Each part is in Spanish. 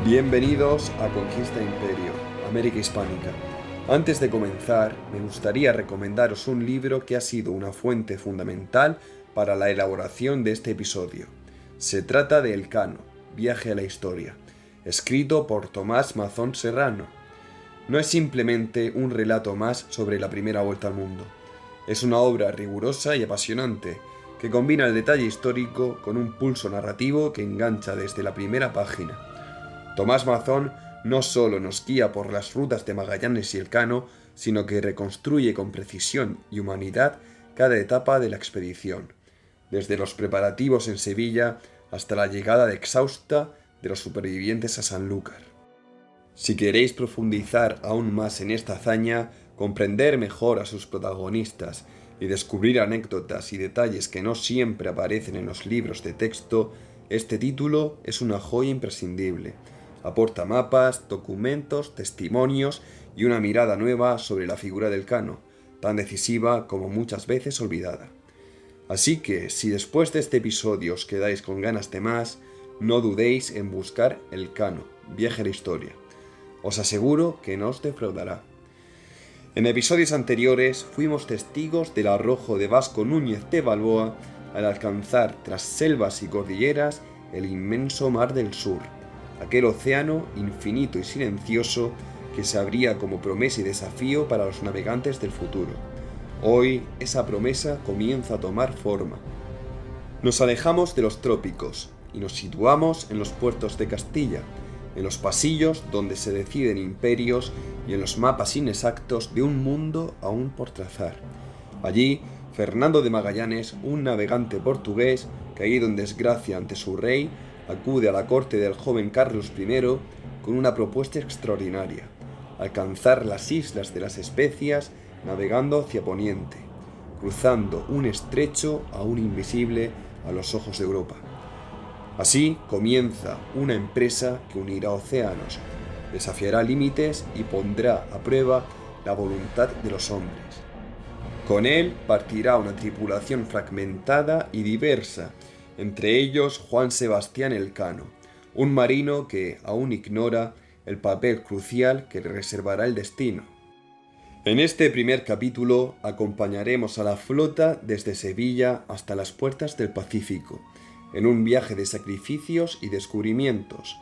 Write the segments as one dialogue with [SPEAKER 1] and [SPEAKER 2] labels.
[SPEAKER 1] Bienvenidos a Conquista Imperio, América Hispánica. Antes de comenzar, me gustaría recomendaros un libro que ha sido una fuente fundamental para la elaboración de este episodio. Se trata de Elcano, Viaje a la Historia, escrito por Tomás Mazón Serrano. No es simplemente un relato más sobre la primera vuelta al mundo. Es una obra rigurosa y apasionante, que combina el detalle histórico con un pulso narrativo que engancha desde la primera página. Tomás Mazón no solo nos guía por las rutas de Magallanes y Elcano, sino que reconstruye con precisión y humanidad cada etapa de la expedición, desde los preparativos en Sevilla hasta la llegada exhausta de los supervivientes a Sanlúcar. Si queréis profundizar aún más en esta hazaña, comprender mejor a sus protagonistas y descubrir anécdotas y detalles que no siempre aparecen en los libros de texto, este título es una joya imprescindible. Aporta mapas, documentos, testimonios y una mirada nueva sobre la figura del Elcano, tan decisiva como muchas veces olvidada. Así que, si después de este episodio os quedáis con ganas de más, no dudéis en buscar Elcano, Viaje a la Historia. Os aseguro que no os defraudará. En episodios anteriores fuimos testigos del arrojo de Vasco Núñez de Balboa al alcanzar, tras selvas y cordilleras, el inmenso Mar del Sur, aquel océano infinito y silencioso que se abría como promesa y desafío para los navegantes del futuro. Hoy esa promesa comienza a tomar forma. Nos alejamos de los trópicos y nos situamos en los puertos de Castilla, en los pasillos donde se deciden imperios y en los mapas inexactos de un mundo aún por trazar. Allí, Fernando de Magallanes, un navegante portugués caído en desgracia ante su rey, acude a la corte del joven Carlos I con una propuesta extraordinaria: alcanzar las Islas de las Especias navegando hacia Poniente, cruzando un estrecho aún invisible a los ojos de Europa. Así comienza una empresa que unirá océanos, desafiará límites y pondrá a prueba la voluntad de los hombres. Con él partirá una tripulación fragmentada y diversa, entre ellos Juan Sebastián Elcano, un marino que aún ignora el papel crucial que le reservará el destino. En este primer capítulo acompañaremos a la flota desde Sevilla hasta las puertas del Pacífico, en un viaje de sacrificios y descubrimientos.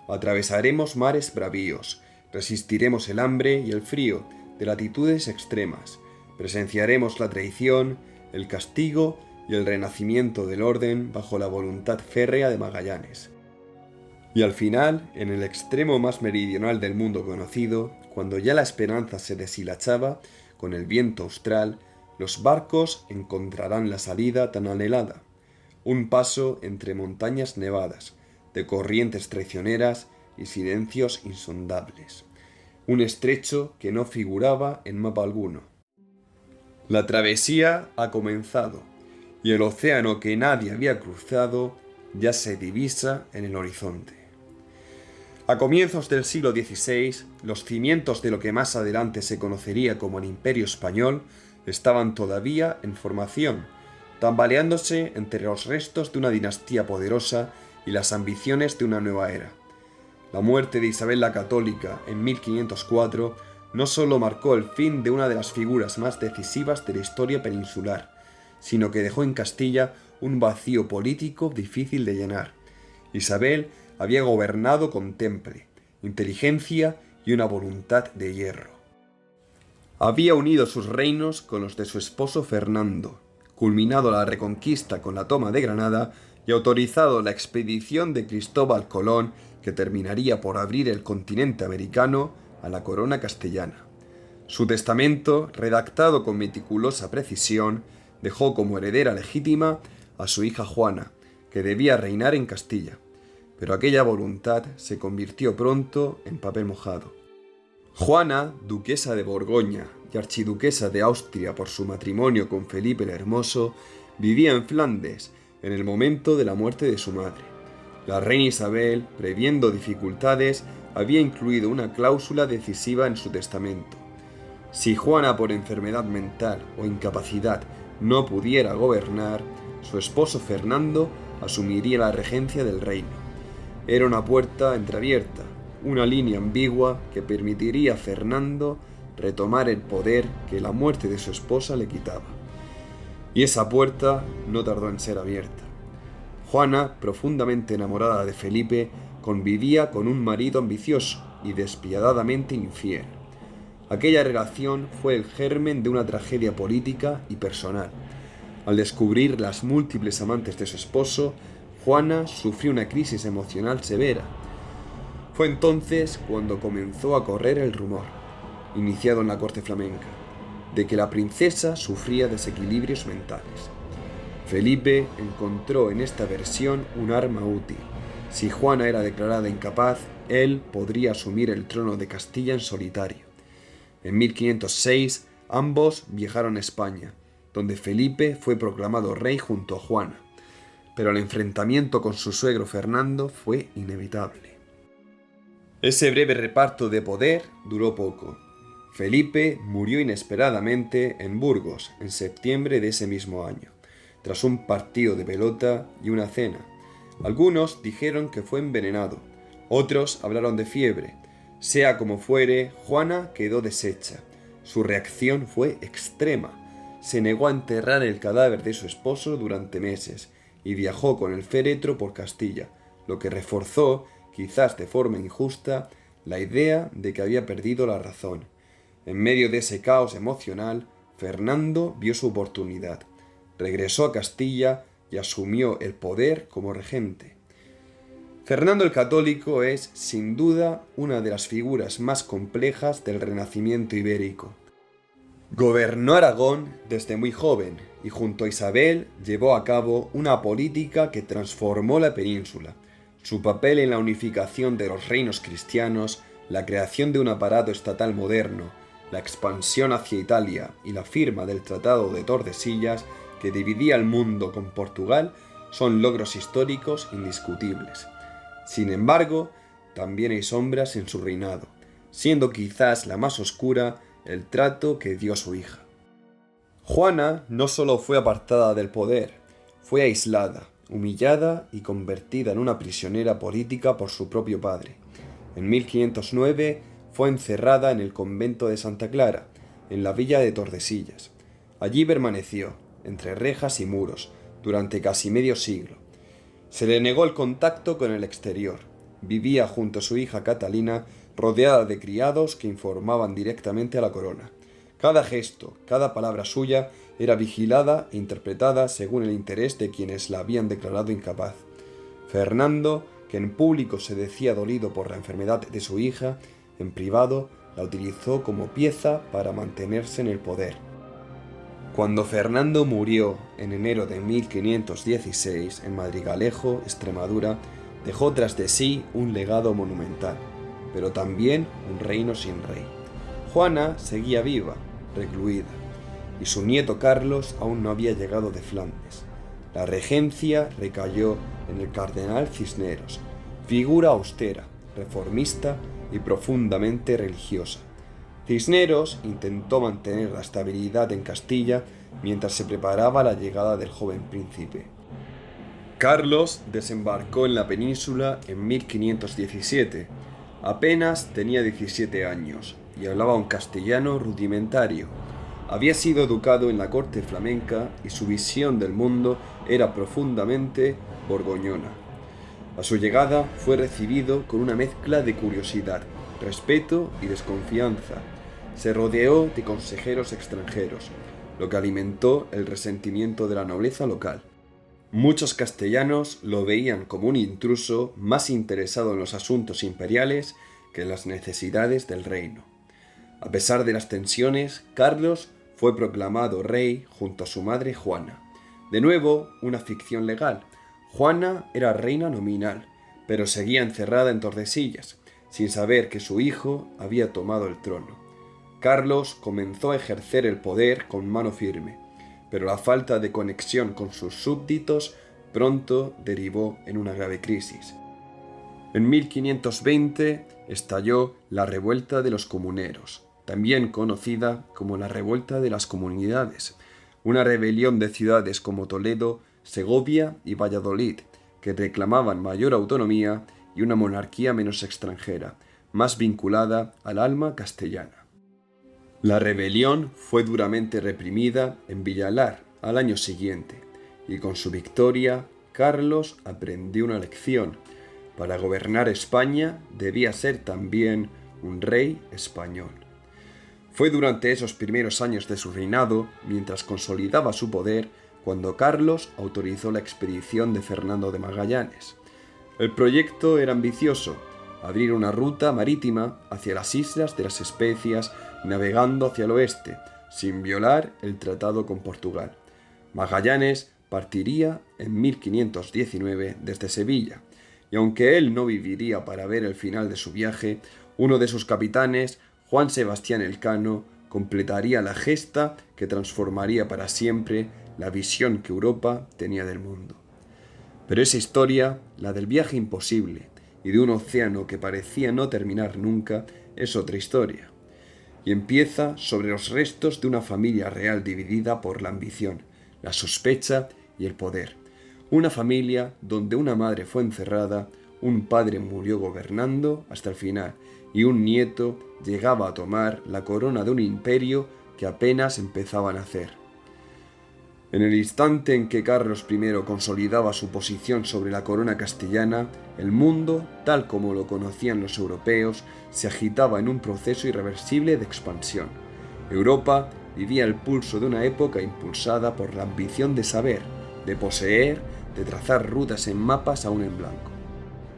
[SPEAKER 1] Atravesaremos mares bravíos, resistiremos el hambre y el frío de latitudes extremas, presenciaremos la traición, el castigo y el renacimiento del orden bajo la voluntad férrea de Magallanes. Y al final, en el extremo más meridional del mundo conocido, cuando ya la esperanza se deshilachaba con el viento austral, los barcos encontrarán la salida tan anhelada: un paso entre montañas nevadas, de corrientes traicioneras y silencios insondables. Un estrecho que no figuraba en mapa alguno. La travesía ha comenzado, y el océano que nadie había cruzado ya se divisa en el horizonte. A comienzos del siglo XVI, los cimientos de lo que más adelante se conocería como el Imperio Español estaban todavía en formación, tambaleándose entre los restos de una dinastía poderosa y las ambiciones de una nueva era. La muerte de Isabel la Católica en 1504 no solo marcó el fin de una de las figuras más decisivas de la historia peninsular, sino que dejó en Castilla un vacío político difícil de llenar. Isabel había gobernado con temple, inteligencia y una voluntad de hierro. Había unido sus reinos con los de su esposo Fernando, culminado la reconquista con la toma de Granada y autorizado la expedición de Cristóbal Colón, que terminaría por abrir el continente americano a la corona castellana. Su testamento, redactado con meticulosa precisión, dejó como heredera legítima a su hija Juana, que debía reinar en Castilla, pero aquella voluntad se convirtió pronto en papel mojado. Juana, duquesa de Borgoña y archiduquesa de Austria por su matrimonio con Felipe el Hermoso, vivía en Flandes en el momento de la muerte de su madre. La reina Isabel, previendo dificultades, había incluido una cláusula decisiva en su testamento. Si Juana, por enfermedad mental o incapacidad, no pudiera gobernar, su esposo Fernando asumiría la regencia del reino. Era una puerta entreabierta, una línea ambigua que permitiría a Fernando retomar el poder que la muerte de su esposa le quitaba. Y esa puerta no tardó en ser abierta. Juana, profundamente enamorada de Felipe, convivía con un marido ambicioso y despiadadamente infiel. Aquella relación fue el germen de una tragedia política y personal. Al descubrir las múltiples amantes de su esposo, Juana sufrió una crisis emocional severa. Fue entonces cuando comenzó a correr el rumor, iniciado en la corte flamenca, de que la princesa sufría desequilibrios mentales. Felipe encontró en esta versión un arma útil. Si Juana era declarada incapaz, él podría asumir el trono de Castilla en solitario. En 1506, ambos viajaron a España, donde Felipe fue proclamado rey junto a Juana, pero el enfrentamiento con su suegro Fernando fue inevitable. Ese breve reparto de poder duró poco. Felipe murió inesperadamente en Burgos en septiembre de ese mismo año, tras un partido de pelota y una cena. Algunos dijeron que fue envenenado, otros hablaron de fiebre. Sea como fuere, Juana quedó deshecha. Su reacción fue extrema. Se negó a enterrar el cadáver de su esposo durante meses y viajó con el féretro por Castilla, lo que reforzó, quizás de forma injusta, la idea de que había perdido la razón. En medio de ese caos emocional, Fernando vio su oportunidad. Regresó a Castilla y asumió el poder como regente. Fernando el Católico es, sin duda, una de las figuras más complejas del Renacimiento ibérico. Gobernó Aragón desde muy joven y junto a Isabel llevó a cabo una política que transformó la península. Su papel en la unificación de los reinos cristianos, la creación de un aparato estatal moderno, la expansión hacia Italia y la firma del Tratado de Tordesillas, que dividía el mundo con Portugal, son logros históricos indiscutibles. Sin embargo, también hay sombras en su reinado, siendo quizás la más oscura el trato que dio a su hija. Juana no solo fue apartada del poder, fue aislada, humillada y convertida en una prisionera política por su propio padre. En 1509 fue encerrada en el convento de Santa Clara, en la villa de Tordesillas. Allí permaneció, entre rejas y muros, durante casi medio siglo. Se le negó el contacto con el exterior. Vivía junto a su hija Catalina, rodeada de criados que informaban directamente a la corona. Cada gesto, cada palabra suya era vigilada e interpretada según el interés de quienes la habían declarado incapaz. Fernando, que en público se decía dolido por la enfermedad de su hija, en privado la utilizó como pieza para mantenerse en el poder. Cuando Fernando murió en enero de 1516 en Madrigalejo, Extremadura, dejó tras de sí un legado monumental, pero también un reino sin rey. Juana seguía viva, recluida, y su nieto Carlos aún no había llegado de Flandes. La regencia recayó en el cardenal Cisneros, figura austera, reformista y profundamente religiosa. Cisneros intentó mantener la estabilidad en Castilla mientras se preparaba la llegada del joven príncipe. Carlos desembarcó en la península en 1517. Apenas tenía 17 años y hablaba un castellano rudimentario. Había sido educado en la corte flamenca y su visión del mundo era profundamente borgoñona. A su llegada fue recibido con una mezcla de curiosidad, respeto y desconfianza. Se rodeó de consejeros extranjeros, lo que alimentó el resentimiento de la nobleza local. Muchos castellanos lo veían como un intruso más interesado en los asuntos imperiales que en las necesidades del reino. A pesar de las tensiones, Carlos fue proclamado rey junto a su madre Juana. De nuevo, una ficción legal. Juana era reina nominal, pero seguía encerrada en Tordesillas, sin saber que su hijo había tomado el trono. Carlos comenzó a ejercer el poder con mano firme, pero la falta de conexión con sus súbditos pronto derivó en una grave crisis. En 1520 estalló la Revuelta de los Comuneros, también conocida como la Revuelta de las Comunidades, una rebelión de ciudades como Toledo, Segovia y Valladolid, que reclamaban mayor autonomía y una monarquía menos extranjera, más vinculada al alma castellana. La rebelión fue duramente reprimida en Villalar al año siguiente, y con su victoria, Carlos aprendió una lección. Para gobernar España debía ser también un rey español. Fue durante esos primeros años de su reinado, mientras consolidaba su poder, cuando Carlos autorizó la expedición de Fernando de Magallanes. El proyecto era ambicioso: abrir una ruta marítima hacia las Islas de las Especias, navegando hacia el oeste, sin violar el tratado con Portugal. Magallanes partiría en 1519 desde Sevilla, y aunque él no viviría para ver el final de su viaje, uno de sus capitanes, Juan Sebastián Elcano, completaría la gesta que transformaría para siempre la visión que Europa tenía del mundo. Pero esa historia, la del viaje imposible y de un océano que parecía no terminar nunca, es otra historia. Y empieza sobre los restos de una familia real dividida por la ambición, la sospecha y el poder. Una familia donde una madre fue encerrada, un padre murió gobernando hasta el final y un nieto llegaba a tomar la corona de un imperio que apenas empezaba a nacer. En el instante en que Carlos I consolidaba su posición sobre la corona castellana, el mundo, tal como lo conocían los europeos, se agitaba en un proceso irreversible de expansión. Europa vivía el pulso de una época impulsada por la ambición de saber, de poseer, de trazar rutas en mapas aún en blanco.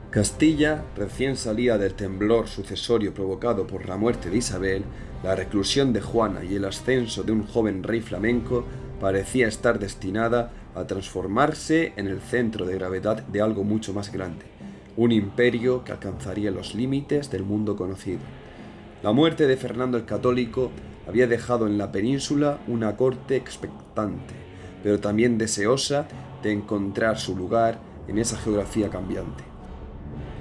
[SPEAKER 1] Castilla recién salía del temblor sucesorio provocado por la muerte de Isabel, la reclusión de Juana y el ascenso de un joven rey flamenco parecía estar destinada a transformarse en el centro de gravedad de algo mucho más grande, un imperio que alcanzaría los límites del mundo conocido. La muerte de Fernando el Católico había dejado en la península una corte expectante, pero también deseosa de encontrar su lugar en esa geografía cambiante.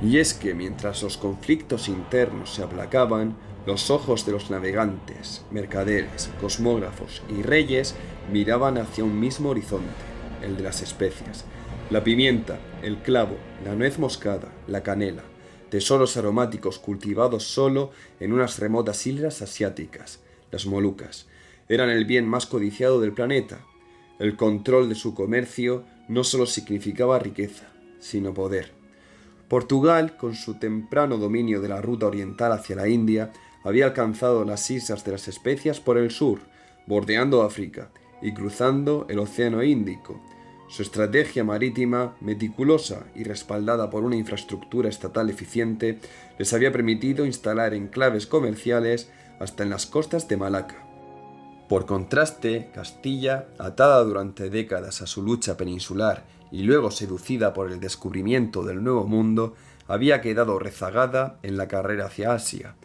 [SPEAKER 1] Y es que mientras los conflictos internos se aplacaban, los ojos de los navegantes, mercaderes, cosmógrafos y reyes miraban hacia un mismo horizonte, el de las especias. La pimienta, el clavo, la nuez moscada, la canela, tesoros aromáticos cultivados solo en unas remotas islas asiáticas, las Molucas, eran el bien más codiciado del planeta. El control de su comercio no solo significaba riqueza, sino poder. Portugal, con su temprano dominio de la ruta oriental hacia la India, había alcanzado las Islas de las Especias por el sur, bordeando África y cruzando el Océano Índico. Su estrategia marítima, meticulosa y respaldada por una infraestructura estatal eficiente, les había permitido instalar enclaves comerciales hasta en las costas de Malaca. Por contraste, Castilla, atada durante décadas a su lucha peninsular y luego seducida por el descubrimiento del Nuevo Mundo, había quedado rezagada en la carrera hacia Asia,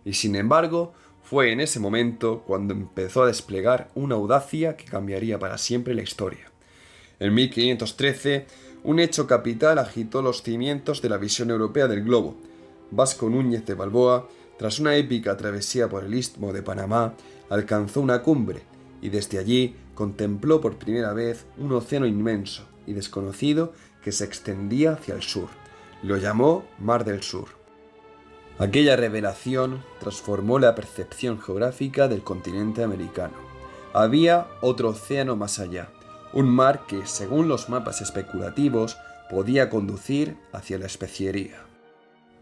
[SPEAKER 1] y sin embargo fue en ese momento cuando empezó a desplegar una audacia que cambiaría para siempre la historia. En 1513, un hecho capital agitó los cimientos de la visión europea del globo. Vasco Núñez de Balboa, tras una épica travesía por el Istmo de Panamá, alcanzó una cumbre y desde allí contempló por primera vez un océano inmenso y desconocido que se extendía hacia el sur. Lo llamó Mar del Sur. Aquella revelación transformó la percepción geográfica del continente americano. Había otro océano más allá, un mar que, según los mapas especulativos, podía conducir hacia la especiería.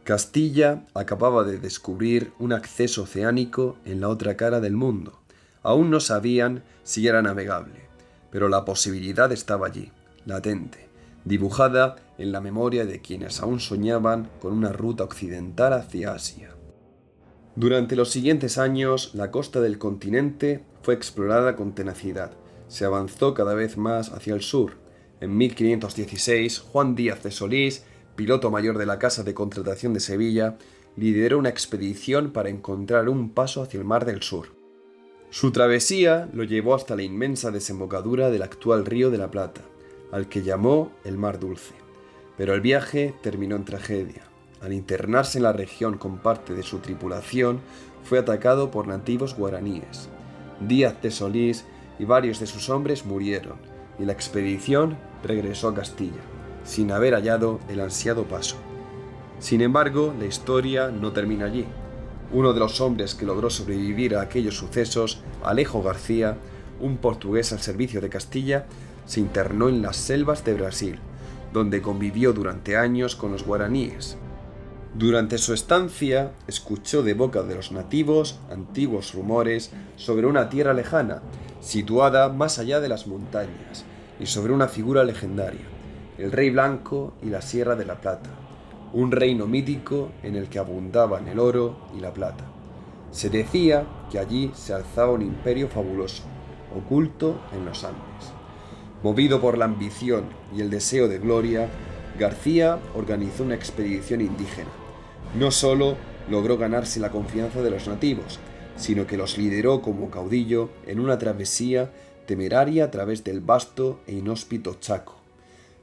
[SPEAKER 1] Castilla acababa de descubrir un acceso oceánico en la otra cara del mundo. Aún no sabían si era navegable, pero la posibilidad estaba allí, latente, dibujada en la memoria de quienes aún soñaban con una ruta occidental hacia Asia. Durante los siguientes años, la costa del continente fue explorada con tenacidad. Se avanzó cada vez más hacia el sur. En 1516, Juan Díaz de Solís, piloto mayor de la Casa de Contratación de Sevilla, lideró una expedición para encontrar un paso hacia el Mar del Sur. Su travesía lo llevó hasta la inmensa desembocadura del actual Río de la Plata, al que llamó el Mar Dulce. Pero el viaje terminó en tragedia. Al internarse en la región con parte de su tripulación, fue atacado por nativos guaraníes. Díaz de Solís y varios de sus hombres murieron, y la expedición regresó a Castilla, sin haber hallado el ansiado paso. Sin embargo, la historia no termina allí. Uno de los hombres que logró sobrevivir a aquellos sucesos, Alejo García, un portugués al servicio de Castilla, se internó en las selvas de Brasil, donde convivió durante años con los guaraníes. Durante su estancia, escuchó de boca de los nativos antiguos rumores sobre una tierra lejana, situada más allá de las montañas, y sobre una figura legendaria, el Rey Blanco y la Sierra de la Plata, un reino mítico en el que abundaban el oro y la plata. Se decía que allí se alzaba un imperio fabuloso, oculto en los Andes. Movido por la ambición y el deseo de gloria, García organizó una expedición indígena. No solo logró ganarse la confianza de los nativos, sino que los lideró como caudillo en una travesía temeraria a través del vasto e inhóspito Chaco.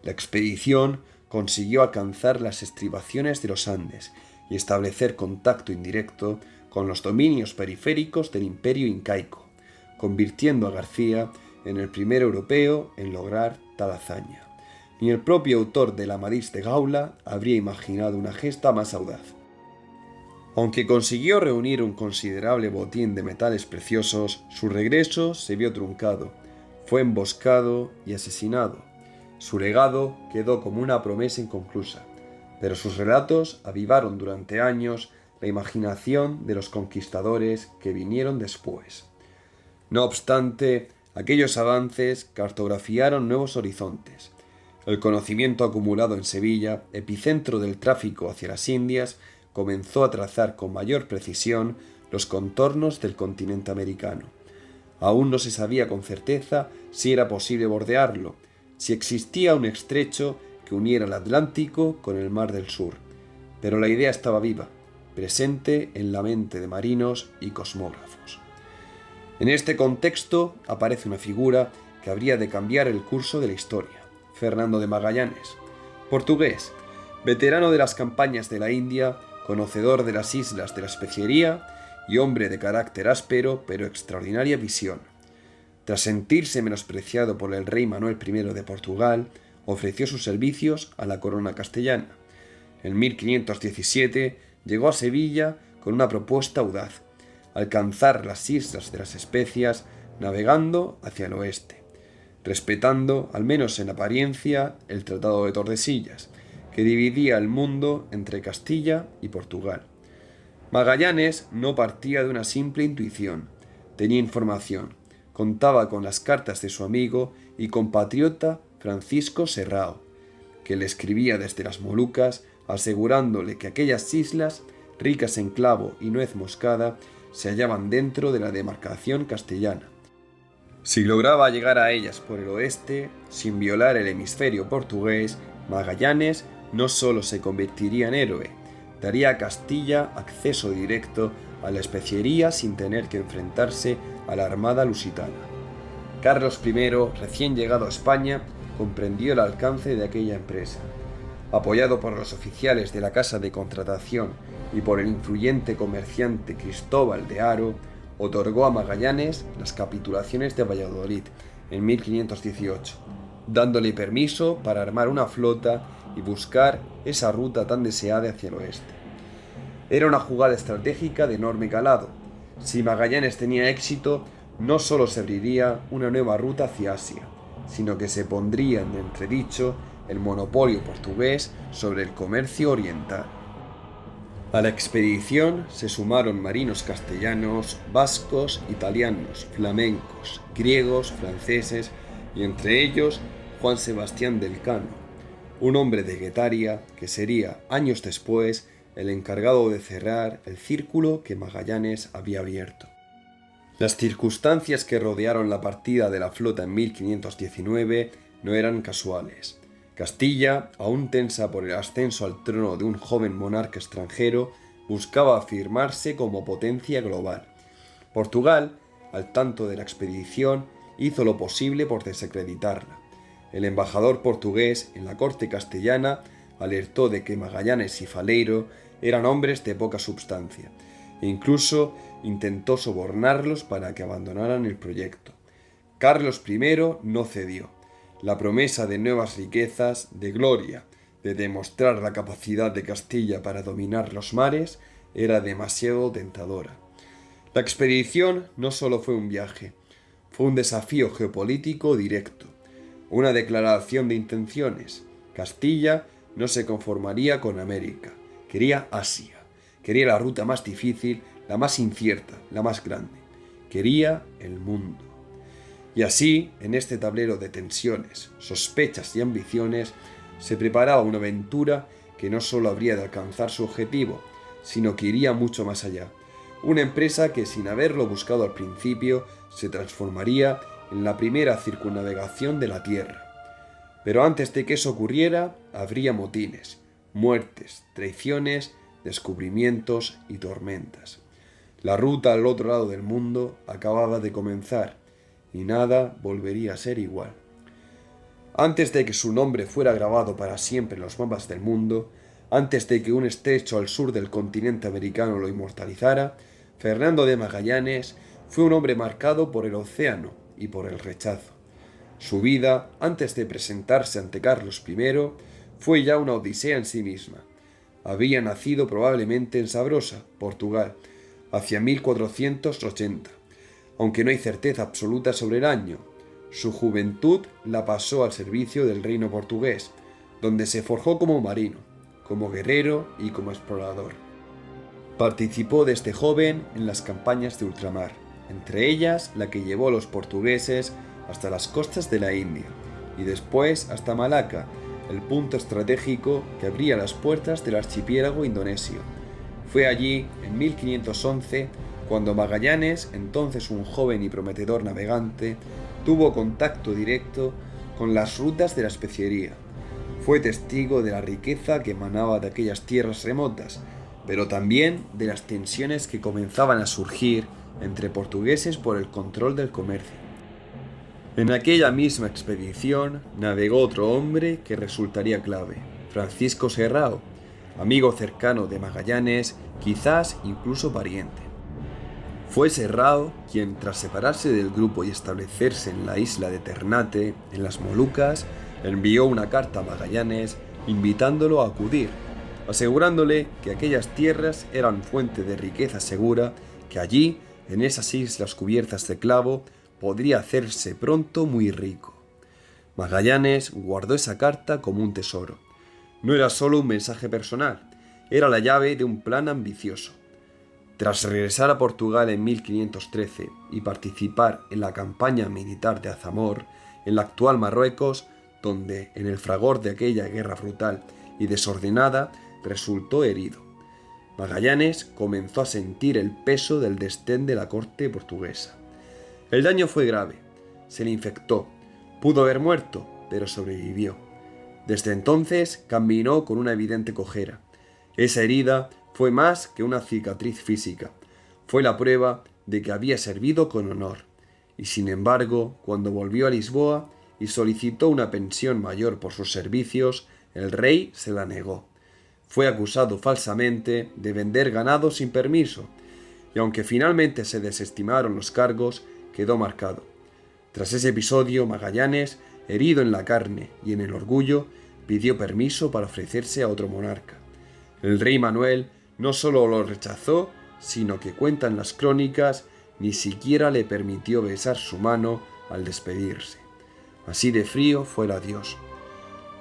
[SPEAKER 1] La expedición consiguió alcanzar las estribaciones de los Andes y establecer contacto indirecto con los dominios periféricos del imperio incaico, convirtiendo a García en el primer europeo en lograr tal hazaña. Ni el propio autor del Amadís de Gaula habría imaginado una gesta más audaz. Aunque consiguió reunir un considerable botín de metales preciosos, su regreso se vio truncado, fue emboscado y asesinado. Su legado quedó como una promesa inconclusa, pero sus relatos avivaron durante años la imaginación de los conquistadores que vinieron después. No obstante, aquellos avances cartografiaron nuevos horizontes. El conocimiento acumulado en Sevilla, epicentro del tráfico hacia las Indias, comenzó a trazar con mayor precisión los contornos del continente americano. Aún no se sabía con certeza si era posible bordearlo, si existía un estrecho que uniera el Atlántico con el Mar del Sur, pero la idea estaba viva, presente en la mente de marinos y cosmógrafos. En este contexto aparece una figura que habría de cambiar el curso de la historia: Fernando de Magallanes, portugués, veterano de las campañas de la India, conocedor de las islas de la especiería y hombre de carácter áspero pero extraordinaria visión. Tras sentirse menospreciado por el rey Manuel I de Portugal, ofreció sus servicios a la corona castellana. En 1517 llegó a Sevilla con una propuesta audaz: alcanzar las Islas de las Especias navegando hacia el oeste, respetando, al menos en apariencia, el Tratado de Tordesillas, que dividía el mundo entre Castilla y Portugal. Magallanes no partía de una simple intuición, tenía información, contaba con las cartas de su amigo y compatriota Francisco Serrao, que le escribía desde las Molucas asegurándole que aquellas islas, ricas en clavo y nuez moscada, se hallaban dentro de la demarcación castellana. Si lograba llegar a ellas por el oeste, sin violar el hemisferio portugués, Magallanes no solo se convertiría en héroe, daría a Castilla acceso directo a la especiería sin tener que enfrentarse a la armada lusitana. Carlos I, recién llegado a España, comprendió el alcance de aquella empresa. Apoyado por los oficiales de la Casa de Contratación y por el influyente comerciante Cristóbal de Haro, otorgó a Magallanes las capitulaciones de Valladolid en 1518, dándole permiso para armar una flota y buscar esa ruta tan deseada hacia el oeste. Era una jugada estratégica de enorme calado. Si Magallanes tenía éxito, no solo se abriría una nueva ruta hacia Asia, sino que se pondría en entredicho el monopolio portugués sobre el comercio oriental. A la expedición se sumaron marinos castellanos, vascos, italianos, flamencos, griegos, franceses y entre ellos Juan Sebastián del Cano, un hombre de Guetaria que sería, años después, el encargado de cerrar el círculo que Magallanes había abierto. Las circunstancias que rodearon la partida de la flota en 1519 no eran casuales. Castilla, aún tensa por el ascenso al trono de un joven monarca extranjero, buscaba afirmarse como potencia global. Portugal, al tanto de la expedición, hizo lo posible por desacreditarla. El embajador portugués en la corte castellana alertó de que Magallanes y Faleiro eran hombres de poca substancia, e incluso intentó sobornarlos para que abandonaran el proyecto. Carlos I no cedió. La promesa de nuevas riquezas, de gloria, de demostrar la capacidad de Castilla para dominar los mares era demasiado tentadora. La expedición no solo fue un viaje, fue un desafío geopolítico directo, una declaración de intenciones. Castilla no se conformaría con América, quería Asia, quería la ruta más difícil, la más incierta, la más grande, quería el mundo. Y así, en este tablero de tensiones, sospechas y ambiciones, se preparaba una aventura que no solo habría de alcanzar su objetivo, sino que iría mucho más allá. Una empresa que, sin haberlo buscado al principio, se transformaría en la primera circunnavegación de la Tierra. Pero antes de que eso ocurriera, habría motines, muertes, traiciones, descubrimientos y tormentas. La ruta al otro lado del mundo acababa de comenzar y nada volvería a ser igual. Antes de que su nombre fuera grabado para siempre en los mapas del mundo, antes de que un estrecho al sur del continente americano lo inmortalizara, Fernando de Magallanes fue un hombre marcado por el océano y por el rechazo. Su vida, antes de presentarse ante Carlos I, fue ya una odisea en sí misma. Había nacido probablemente en Sabrosa, Portugal, hacia 1480, aunque no hay certeza absoluta sobre el año. Su juventud la pasó al servicio del reino portugués, donde se forjó como marino, como guerrero y como explorador. Participó desde joven en las campañas de ultramar, entre ellas la que llevó a los portugueses hasta las costas de la India y después hasta Malaca, el punto estratégico que abría las puertas del archipiélago indonesio. Fue allí, en 1511, cuando Magallanes, entonces un joven y prometedor navegante, tuvo contacto directo con las rutas de la especiería. Fue testigo de la riqueza que emanaba de aquellas tierras remotas, pero también de las tensiones que comenzaban a surgir entre portugueses por el control del comercio. En aquella misma expedición navegó otro hombre que resultaría clave, Francisco Serrao, amigo cercano de Magallanes, quizás incluso pariente. Fue Serrao quien, tras separarse del grupo y establecerse en la isla de Ternate, en las Molucas, envió una carta a Magallanes invitándolo a acudir, asegurándole que aquellas tierras eran fuente de riqueza segura, que allí, en esas islas cubiertas de clavo, podría hacerse pronto muy rico. Magallanes guardó esa carta como un tesoro. No era solo un mensaje personal, era la llave de un plan ambicioso. Tras regresar a Portugal en 1513 y participar en la campaña militar de Azamor, en la actual Marruecos, donde, en el fragor de aquella guerra brutal y desordenada, resultó herido, Magallanes comenzó a sentir el peso del desdén de la corte portuguesa. El daño fue grave, se le infectó, pudo haber muerto, pero sobrevivió. Desde entonces caminó con una evidente cojera. Esa herida fue más que una cicatriz física, fue la prueba de que había servido con honor, y sin embargo, cuando volvió a Lisboa y solicitó una pensión mayor por sus servicios, el rey se la negó. Fue acusado falsamente de vender ganado sin permiso, y aunque finalmente se desestimaron los cargos, quedó marcado. Tras ese episodio, Magallanes, herido en la carne y en el orgullo, pidió permiso para ofrecerse a otro monarca. El rey Manuel no solo lo rechazó, sino que, cuentan las crónicas, ni siquiera le permitió besar su mano al despedirse. Así de frío fue el adiós.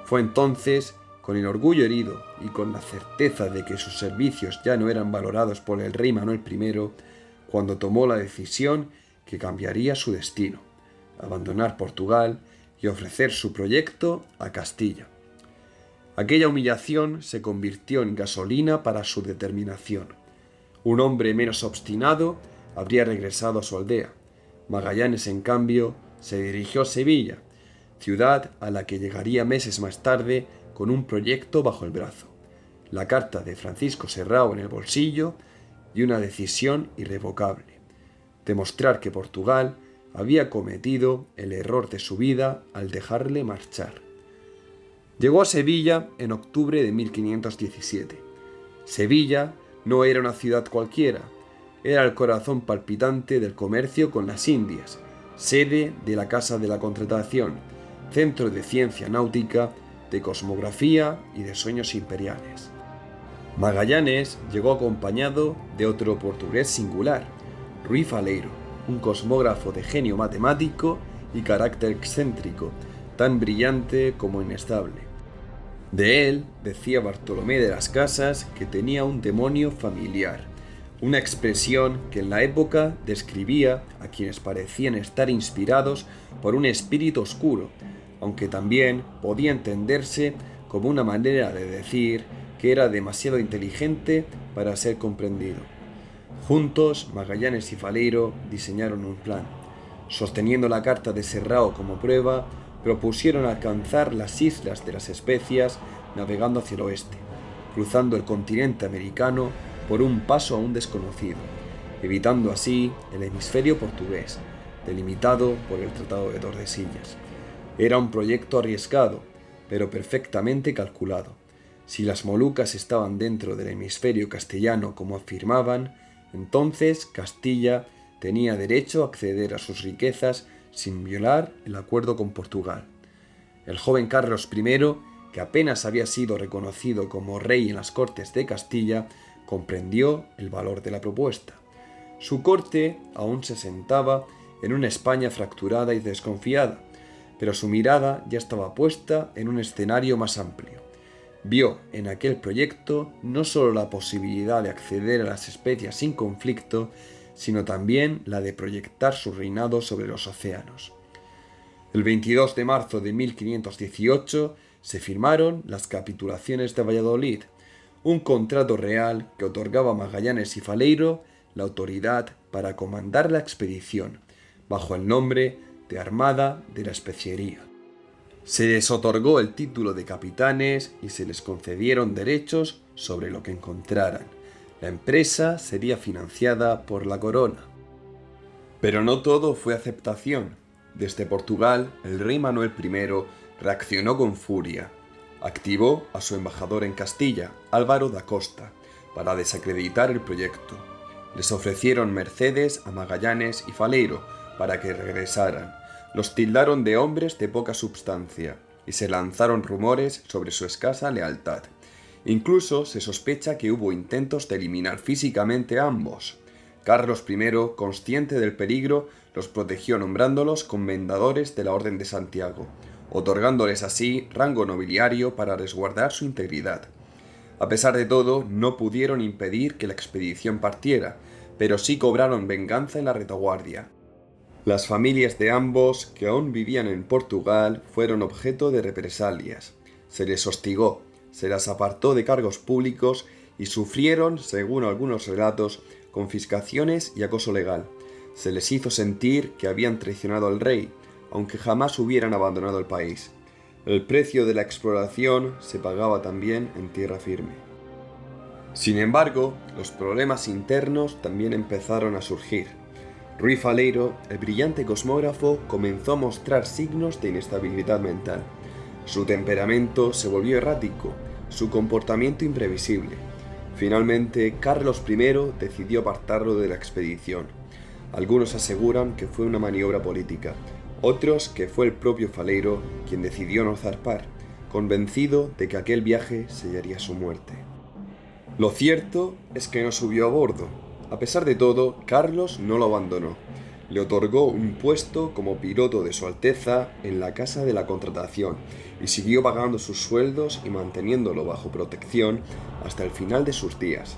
[SPEAKER 1] Fue entonces, con el orgullo herido y con la certeza de que sus servicios ya no eran valorados por el rey Manuel I, cuando tomó la decisión que cambiaría su destino, abandonar Portugal y ofrecer su proyecto a Castilla. Aquella humillación se convirtió en gasolina para su determinación. Un hombre menos obstinado habría regresado a su aldea. Magallanes, en cambio, se dirigió a Sevilla, ciudad a la que llegaría meses más tarde con un proyecto bajo el brazo, la carta de Francisco Serrao en el bolsillo y una decisión irrevocable: demostrar que Portugal había cometido el error de su vida al dejarle marchar. Llegó a Sevilla en octubre de 1517. Sevilla no era una ciudad cualquiera, era el corazón palpitante del comercio con las Indias, sede de la Casa de la Contratación, centro de ciencia náutica, de cosmografía y de sueños imperiales. Magallanes llegó acompañado de otro portugués singular, Rui Faleiro, un cosmógrafo de genio matemático y carácter excéntrico, tan brillante como inestable. De él decía Bartolomé de las Casas que tenía un demonio familiar, una expresión que en la época describía a quienes parecían estar inspirados por un espíritu oscuro, aunque también podía entenderse como una manera de decir que era demasiado inteligente para ser comprendido. Juntos, Magallanes y Faleiro diseñaron un plan. Sosteniendo la carta de Serrao como prueba, propusieron alcanzar las Islas de las Especias navegando hacia el oeste, cruzando el continente americano por un paso aún desconocido, evitando así el hemisferio portugués, delimitado por el Tratado de Tordesillas. Era un proyecto arriesgado, pero perfectamente calculado. Si las Molucas estaban dentro del hemisferio castellano como afirmaban, entonces Castilla tenía derecho a acceder a sus riquezas sin violar el acuerdo con Portugal. El joven Carlos I, que apenas había sido reconocido como rey en las Cortes de Castilla, comprendió el valor de la propuesta. Su corte aún se sentaba en una España fracturada y desconfiada, pero su mirada ya estaba puesta en un escenario más amplio. Vio en aquel proyecto no solo la posibilidad de acceder a las Especias sin conflicto, sino también la de proyectar su reinado sobre los océanos. El 22 de marzo de 1518 se firmaron las capitulaciones de Valladolid, un contrato real que otorgaba a Magallanes y Faleiro la autoridad para comandar la expedición, bajo el nombre de Armada de la Especiería. Se les otorgó el título de capitanes y se les concedieron derechos sobre lo que encontraran. La empresa sería financiada por la corona. Pero no todo fue aceptación. Desde Portugal, el rey Manuel I reaccionó con furia. Activó a su embajador en Castilla, Álvaro da Costa, para desacreditar el proyecto. Les ofrecieron mercedes a Magallanes y Faleiro para que regresaran. Los tildaron de hombres de poca substancia y se lanzaron rumores sobre su escasa lealtad. Incluso se sospecha que hubo intentos de eliminar físicamente a ambos. Carlos I, consciente del peligro, los protegió nombrándolos comendadores de la Orden de Santiago, otorgándoles así rango nobiliario para resguardar su integridad. A pesar de todo, no pudieron impedir que la expedición partiera, pero sí cobraron venganza en la retaguardia. Las familias de ambos, que aún vivían en Portugal, fueron objeto de represalias. Se les hostigó, se las apartó de cargos públicos y sufrieron, según algunos relatos, confiscaciones y acoso legal. Se les hizo sentir que habían traicionado al rey, aunque jamás hubieran abandonado el país. El precio de la exploración se pagaba también en tierra firme. Sin embargo, los problemas internos también empezaron a surgir. Rui Faleiro, el brillante cosmógrafo, comenzó a mostrar signos de inestabilidad mental. Su temperamento se volvió errático, su comportamiento imprevisible. Finalmente, Carlos I decidió apartarlo de la expedición. Algunos aseguran que fue una maniobra política, otros que fue el propio Faleiro quien decidió no zarpar, convencido de que aquel viaje sellaría su muerte. Lo cierto es que no subió a bordo. A pesar de todo, Carlos no lo abandonó. Le otorgó un puesto como piloto de Su Alteza en la Casa de la Contratación y siguió pagando sus sueldos y manteniéndolo bajo protección hasta el final de sus días.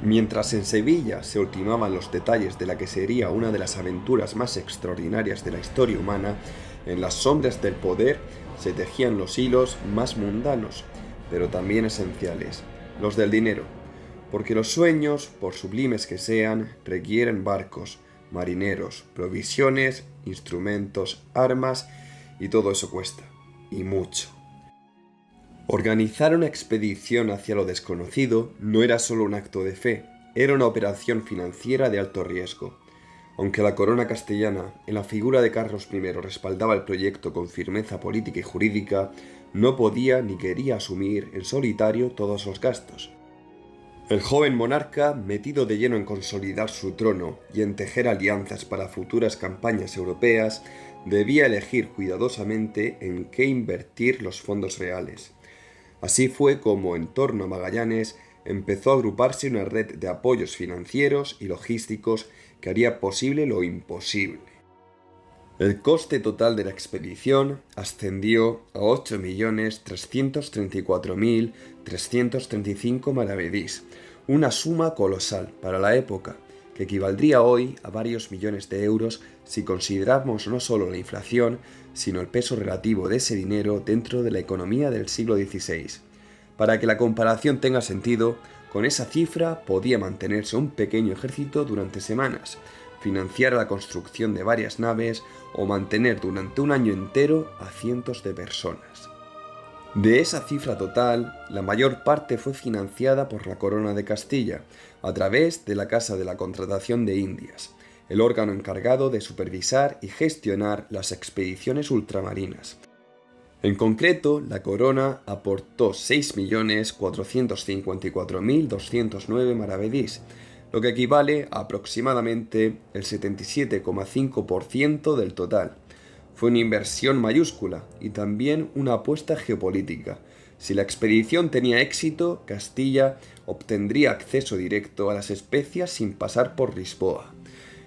[SPEAKER 1] Mientras en Sevilla se ultimaban los detalles de la que sería una de las aventuras más extraordinarias de la historia humana, en las sombras del poder se tejían los hilos más mundanos, pero también esenciales, los del dinero. Porque los sueños, por sublimes que sean, requieren barcos, marineros, provisiones, instrumentos, armas, y todo eso cuesta, y mucho. Organizar una expedición hacia lo desconocido no era solo un acto de fe, era una operación financiera de alto riesgo. Aunque la corona castellana, en la figura de Carlos I, respaldaba el proyecto con firmeza política y jurídica, no podía ni quería asumir en solitario todos los gastos. El joven monarca, metido de lleno en consolidar su trono y en tejer alianzas para futuras campañas europeas, debía elegir cuidadosamente en qué invertir los fondos reales. Así fue como, en torno a Magallanes, empezó a agruparse una red de apoyos financieros y logísticos que haría posible lo imposible. El coste total de la expedición ascendió a 8.334.335 maravedís, una suma colosal para la época, que equivaldría hoy a varios millones de euros si consideramos no solo la inflación, sino el peso relativo de ese dinero dentro de la economía del siglo XVI. Para que la comparación tenga sentido, con esa cifra podía mantenerse un pequeño ejército durante semanas, financiar la construcción de varias naves o mantener durante un año entero a cientos de personas. De esa cifra total, la mayor parte fue financiada por la Corona de Castilla, a través de la Casa de la Contratación de Indias, el órgano encargado de supervisar y gestionar las expediciones ultramarinas. En concreto, la Corona aportó 6.454.209 maravedís, lo que equivale a aproximadamente el 77,5% del total. Fue una inversión mayúscula y también una apuesta geopolítica. Si la expedición tenía éxito, Castilla obtendría acceso directo a las especias sin pasar por Lisboa.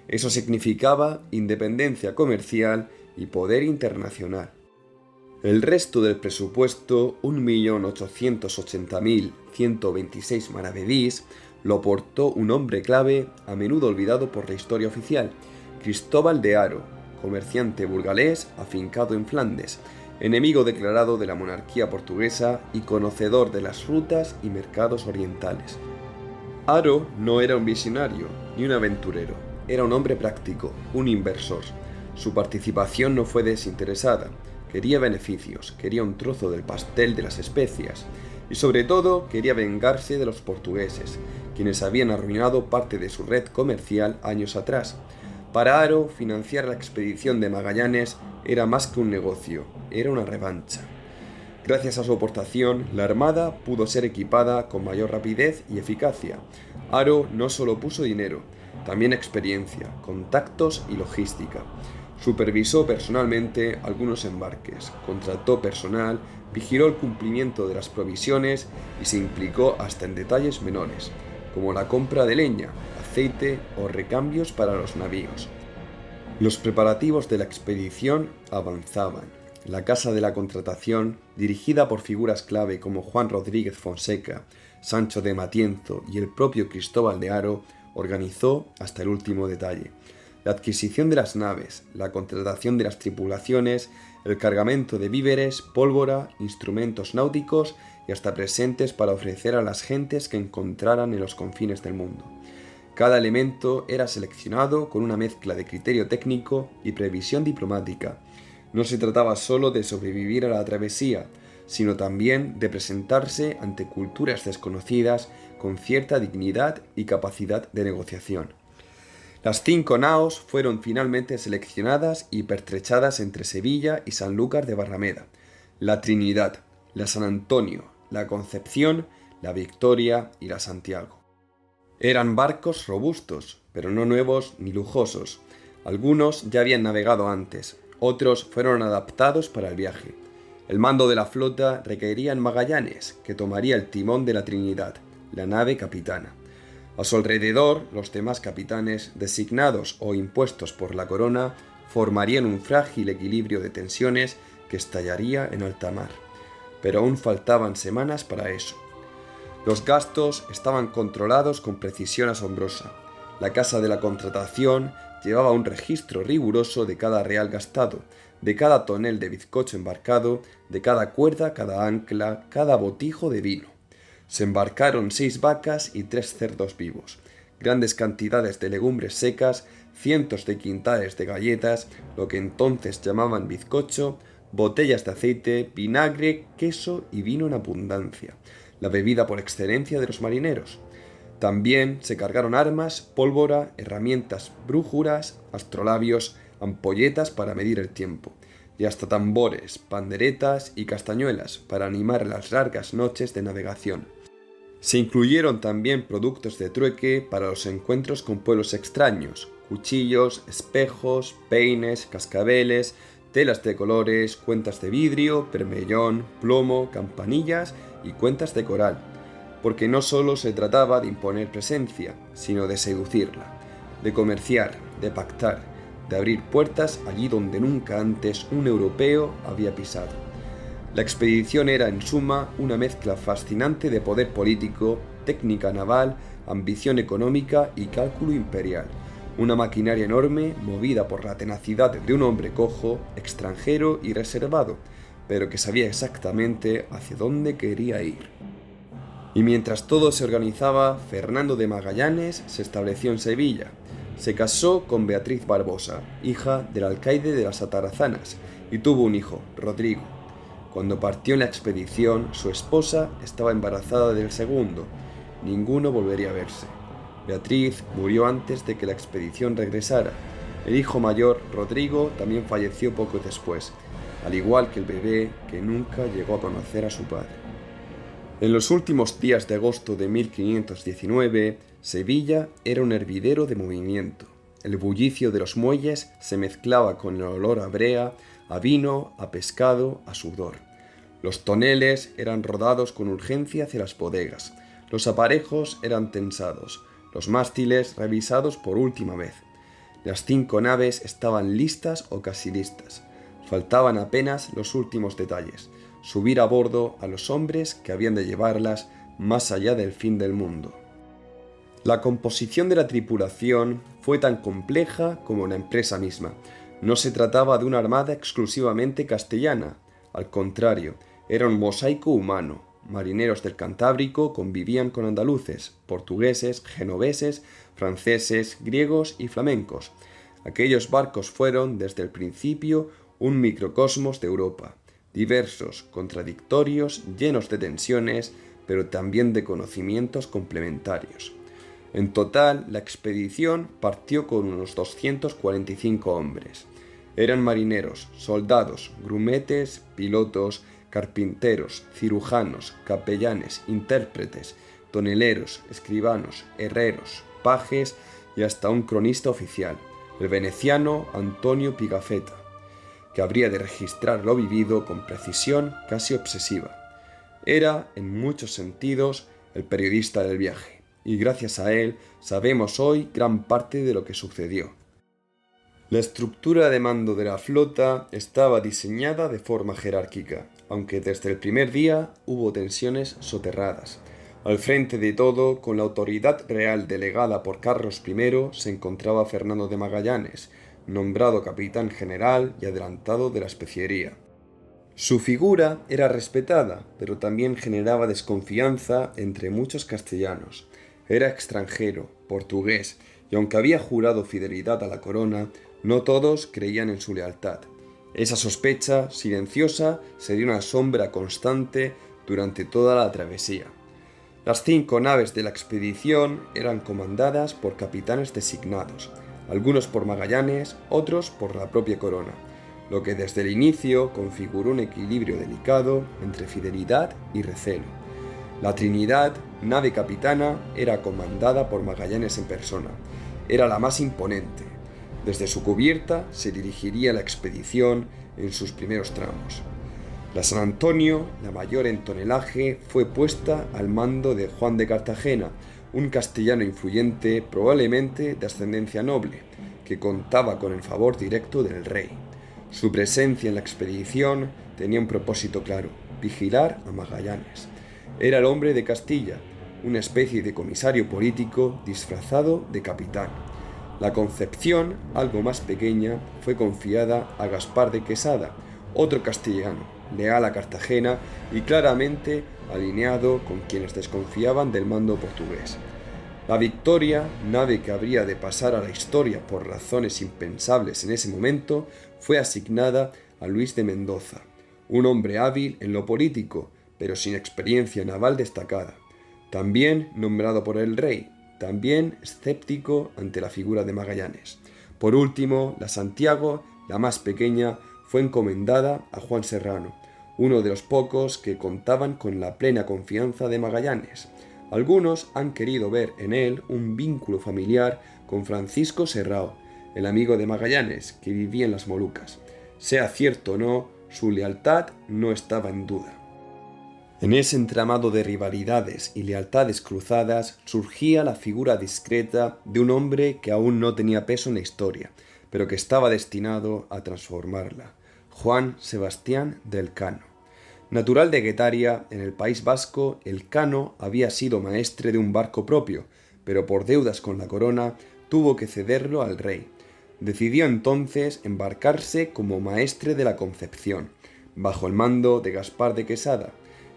[SPEAKER 1] Eso significaba independencia comercial y poder internacional. El resto del presupuesto, 1.880.126 maravedís, lo aportó un hombre clave a menudo olvidado por la historia oficial, Cristóbal de Haro, comerciante burgalés afincado en Flandes, enemigo declarado de la monarquía portuguesa y conocedor de las rutas y mercados orientales. Haro no era un visionario ni un aventurero, era un hombre práctico, un inversor. Su participación no fue desinteresada, quería beneficios, quería un trozo del pastel de las especias y sobre todo quería vengarse de los portugueses, quienes habían arruinado parte de su red comercial años atrás. Para Haro, financiar la expedición de Magallanes era más que un negocio, era una revancha. Gracias a su aportación, la Armada pudo ser equipada con mayor rapidez y eficacia. Haro no solo puso dinero, también experiencia, contactos y logística. Supervisó personalmente algunos embarques, contrató personal, vigiló el cumplimiento de las provisiones y se implicó hasta en detalles menores, como la compra de leña, aceite o recambios para los navíos. Los preparativos de la expedición avanzaban. La Casa de la Contratación, dirigida por figuras clave como Juan Rodríguez Fonseca, Sancho de Matienzo y el propio Cristóbal de Haro, organizó hasta el último detalle. La adquisición de las naves, la contratación de las tripulaciones, el cargamento de víveres, pólvora, instrumentos náuticos y hasta presentes para ofrecer a las gentes que encontraran en los confines del mundo. Cada elemento era seleccionado con una mezcla de criterio técnico y previsión diplomática. No se trataba solo de sobrevivir a la travesía, sino también de presentarse ante culturas desconocidas con cierta dignidad y capacidad de negociación. Las 5 naos fueron finalmente seleccionadas y pertrechadas entre Sevilla y Sanlúcar de Barrameda, la Trinidad, la San Antonio, la Concepción, la Victoria y la Santiago. Eran barcos robustos, pero no nuevos ni lujosos. Algunos ya habían navegado antes, otros fueron adaptados para el viaje. El mando de la flota recaería en Magallanes, que tomaría el timón de la Trinidad, la nave capitana. A su alrededor, los demás capitanes, designados o impuestos por la corona, formarían un frágil equilibrio de tensiones que estallaría en alta mar. Pero aún faltaban semanas para eso. Los gastos estaban controlados con precisión asombrosa. La Casa de la Contratación llevaba un registro riguroso de cada real gastado, de cada tonel de bizcocho embarcado, de cada cuerda, cada ancla, cada botijo de vino. Se embarcaron 6 vacas y 3 cerdos vivos, grandes cantidades de legumbres secas, cientos de quintales de galletas, lo que entonces llamaban bizcocho, botellas de aceite, vinagre, queso y vino en abundancia, la bebida por excelencia de los marineros. También se cargaron armas, pólvora, herramientas, brújulas, astrolabios, ampolletas para medir el tiempo, y hasta tambores, panderetas y castañuelas para animar las largas noches de navegación. Se incluyeron también productos de trueque para los encuentros con pueblos extraños, cuchillos, espejos, peines, cascabeles, telas de colores, cuentas de vidrio, bermellón, plomo, campanillas y cuentas de coral, porque no solo se trataba de imponer presencia, sino de seducirla, de comerciar, de pactar, de abrir puertas allí donde nunca antes un europeo había pisado. La expedición era, en suma, una mezcla fascinante de poder político, técnica naval, ambición económica y cálculo imperial. Una maquinaria enorme, movida por la tenacidad de un hombre cojo, extranjero y reservado, pero que sabía exactamente hacia dónde quería ir. Y mientras todo se organizaba, Fernando de Magallanes se estableció en Sevilla. Se casó con Beatriz Barbosa, hija del alcaide de las Atarazanas, y tuvo un hijo, Rodrigo. Cuando partió en la expedición, su esposa estaba embarazada del segundo. Ninguno volvería a verse. Beatriz murió antes de que la expedición regresara. El hijo mayor, Rodrigo, también falleció poco después, al igual que el bebé que nunca llegó a conocer a su padre. En los últimos días de agosto de 1519, Sevilla era un hervidero de movimiento. El bullicio de los muelles se mezclaba con el olor a brea, a vino, a pescado, a sudor. Los toneles eran rodados con urgencia hacia las bodegas. Los aparejos eran tensados, los mástiles revisados por última vez. Las 5 naves estaban listas o casi listas. Faltaban apenas los últimos detalles: subir a bordo a los hombres que habían de llevarlas más allá del fin del mundo. La composición de la tripulación fue tan compleja como la empresa misma. No se trataba de una armada exclusivamente castellana, al contrario, era un mosaico humano. Marineros del Cantábrico convivían con andaluces, portugueses, genoveses, franceses, griegos y flamencos. Aquellos barcos fueron, desde el principio, un microcosmos de Europa, diversos, contradictorios, llenos de tensiones, pero también de conocimientos complementarios. En total, la expedición partió con unos 245 hombres. Eran marineros, soldados, grumetes, pilotos, carpinteros, cirujanos, capellanes, intérpretes, toneleros, escribanos, herreros, pajes y hasta un cronista oficial, el veneciano Antonio Pigafetta, que habría de registrar lo vivido con precisión casi obsesiva. Era, en muchos sentidos, el periodista del viaje, y gracias a él sabemos hoy gran parte de lo que sucedió. La estructura de mando de la flota estaba diseñada de forma jerárquica, aunque desde el primer día hubo tensiones soterradas. Al frente de todo, con la autoridad real delegada por Carlos I, se encontraba Fernando de Magallanes, nombrado capitán general y adelantado de la especiería. Su figura era respetada, pero también generaba desconfianza entre muchos castellanos. Era extranjero, portugués, y aunque había jurado fidelidad a la corona, no todos creían en su lealtad. Esa sospecha, silenciosa, sería una sombra constante durante toda la travesía. Las 5 naves de la expedición eran comandadas por capitanes designados, algunos por Magallanes, otros por la propia corona, lo que desde el inicio configuró un equilibrio delicado entre fidelidad y recelo. La Trinidad, nave capitana, era comandada por Magallanes en persona. Era la más imponente. Desde su cubierta se dirigiría la expedición en sus primeros tramos. La San Antonio, la mayor en tonelaje, fue puesta al mando de Juan de Cartagena, un castellano influyente, probablemente de ascendencia noble, que contaba con el favor directo del rey. Su presencia en la expedición tenía un propósito claro: vigilar a Magallanes. Era el hombre de Castilla, una especie de comisario político disfrazado de capitán. La Concepción, algo más pequeña, fue confiada a Gaspar de Quesada, otro castellano, leal a Cartagena y claramente alineado con quienes desconfiaban del mando portugués. La Victoria, nave que habría de pasar a la historia por razones impensables en ese momento, fue asignada a Luis de Mendoza, un hombre hábil en lo político, pero sin experiencia naval destacada. También nombrado por el rey, también escéptico ante la figura de Magallanes. Por último, la Santiago, la más pequeña, fue encomendada a Juan Serrano, uno de los pocos que contaban con la plena confianza de Magallanes. Algunos han querido ver en él un vínculo familiar con Francisco Serrao, el amigo de Magallanes, que vivía en las Molucas. Sea cierto o no, su lealtad no estaba en duda. En ese entramado de rivalidades y lealtades cruzadas surgía la figura discreta de un hombre que aún no tenía peso en la historia, pero que estaba destinado a transformarla: Juan Sebastián de Elcano. Natural de Guetaria, en el País Vasco, Elcano había sido maestre de un barco propio, pero por deudas con la corona tuvo que cederlo al rey. Decidió entonces embarcarse como maestre de la Concepción, bajo el mando de Gaspar de Quesada.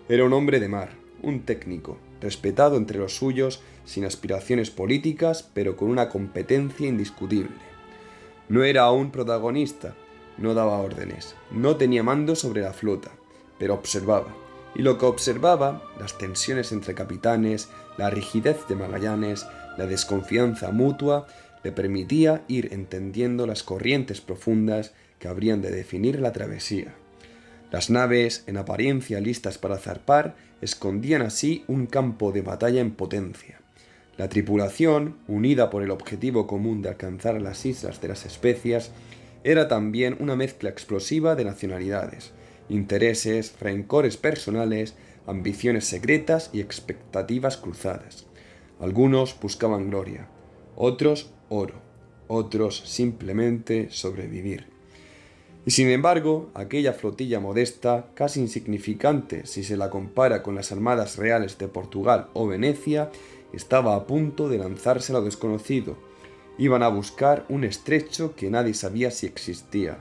[SPEAKER 1] Era un hombre de mar, un técnico, respetado entre los suyos, sin aspiraciones políticas, pero con una competencia indiscutible. No era aún protagonista, no daba órdenes, no tenía mando sobre la flota, pero observaba. Y lo que observaba, las tensiones entre capitanes, la rigidez de Magallanes, la desconfianza mutua, le permitía ir entendiendo las corrientes profundas que habrían de definir la travesía. Las naves, en apariencia listas para zarpar, escondían así un campo de batalla en potencia. La tripulación, unida por el objetivo común de alcanzar las Islas de las Especias, era también una mezcla explosiva de nacionalidades, intereses, rencores personales, ambiciones secretas y expectativas cruzadas. Algunos buscaban gloria, otros oro, otros simplemente sobrevivir. Y sin embargo, aquella flotilla modesta, casi insignificante si se la compara con las armadas reales de Portugal o Venecia, estaba a punto de lanzarse a lo desconocido. Iban a buscar un estrecho que nadie sabía si existía,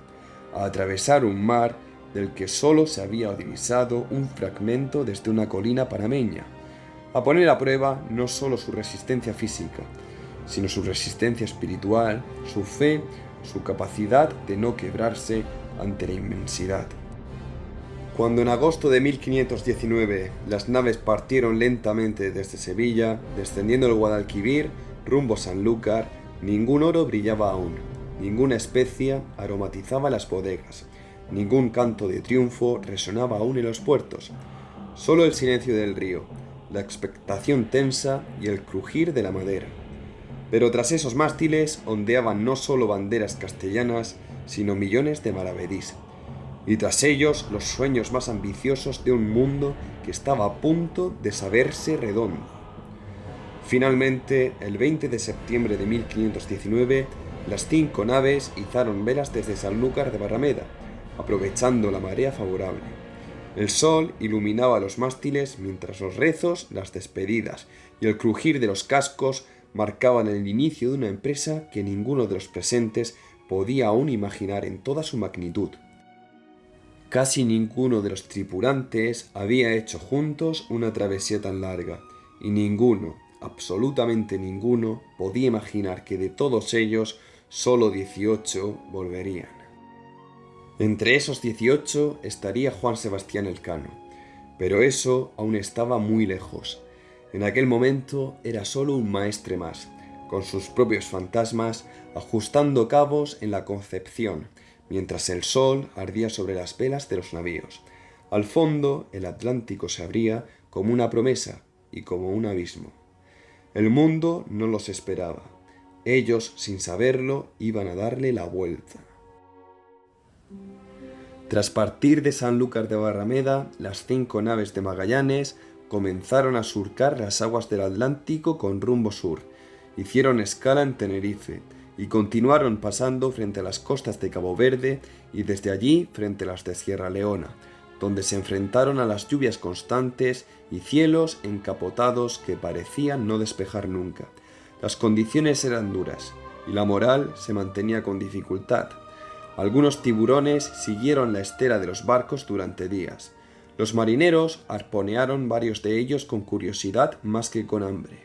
[SPEAKER 1] a atravesar un mar del que solo se había divisado un fragmento desde una colina panameña, a poner a prueba no solo su resistencia física, sino su resistencia espiritual, su fe, su capacidad de no quebrarse ante la inmensidad. Cuando en agosto de 1519 las naves partieron lentamente desde Sevilla, descendiendo el Guadalquivir rumbo a Sanlúcar, ningún oro brillaba aún, ninguna especia aromatizaba las bodegas, ningún canto de triunfo resonaba aún en los puertos, solo el silencio del río, la expectación tensa y el crujir de la madera. Pero tras esos mástiles ondeaban no solo banderas castellanas, sino millones de maravedís, y tras ellos los sueños más ambiciosos de un mundo que estaba a punto de saberse redondo. Finalmente, el 20 de septiembre de 1519, las 5 naves izaron velas desde Sanlúcar de Barrameda, aprovechando la marea favorable. El sol iluminaba los mástiles mientras los rezos, las despedidas y el crujir de los cascos marcaban el inicio de una empresa que ninguno de los presentes podía aún imaginar en toda su magnitud. Casi ninguno de los tripulantes había hecho juntos una travesía tan larga, y ninguno, absolutamente ninguno, podía imaginar que de todos ellos solo 18 volverían. Entre esos 18 estaría Juan Sebastián Elcano, pero eso aún estaba muy lejos. En aquel momento era solo un maestre más, con sus propios fantasmas, ajustando cabos en la Concepción, mientras el sol ardía sobre las velas de los navíos. Al fondo, el Atlántico se abría como una promesa y como un abismo. El mundo no los esperaba. Ellos, sin saberlo, iban a darle la vuelta. Tras partir de Sanlúcar de Barrameda, las 5 naves de Magallanes comenzaron a surcar las aguas del Atlántico con rumbo sur. Hicieron escala en Tenerife y continuaron pasando frente a las costas de Cabo Verde y desde allí frente a las de Sierra Leona, donde se enfrentaron a las lluvias constantes y cielos encapotados que parecían no despejar nunca. Las condiciones eran duras y la moral se mantenía con dificultad. Algunos tiburones siguieron la estela de los barcos durante días. Los marineros arponearon varios de ellos con curiosidad más que con hambre,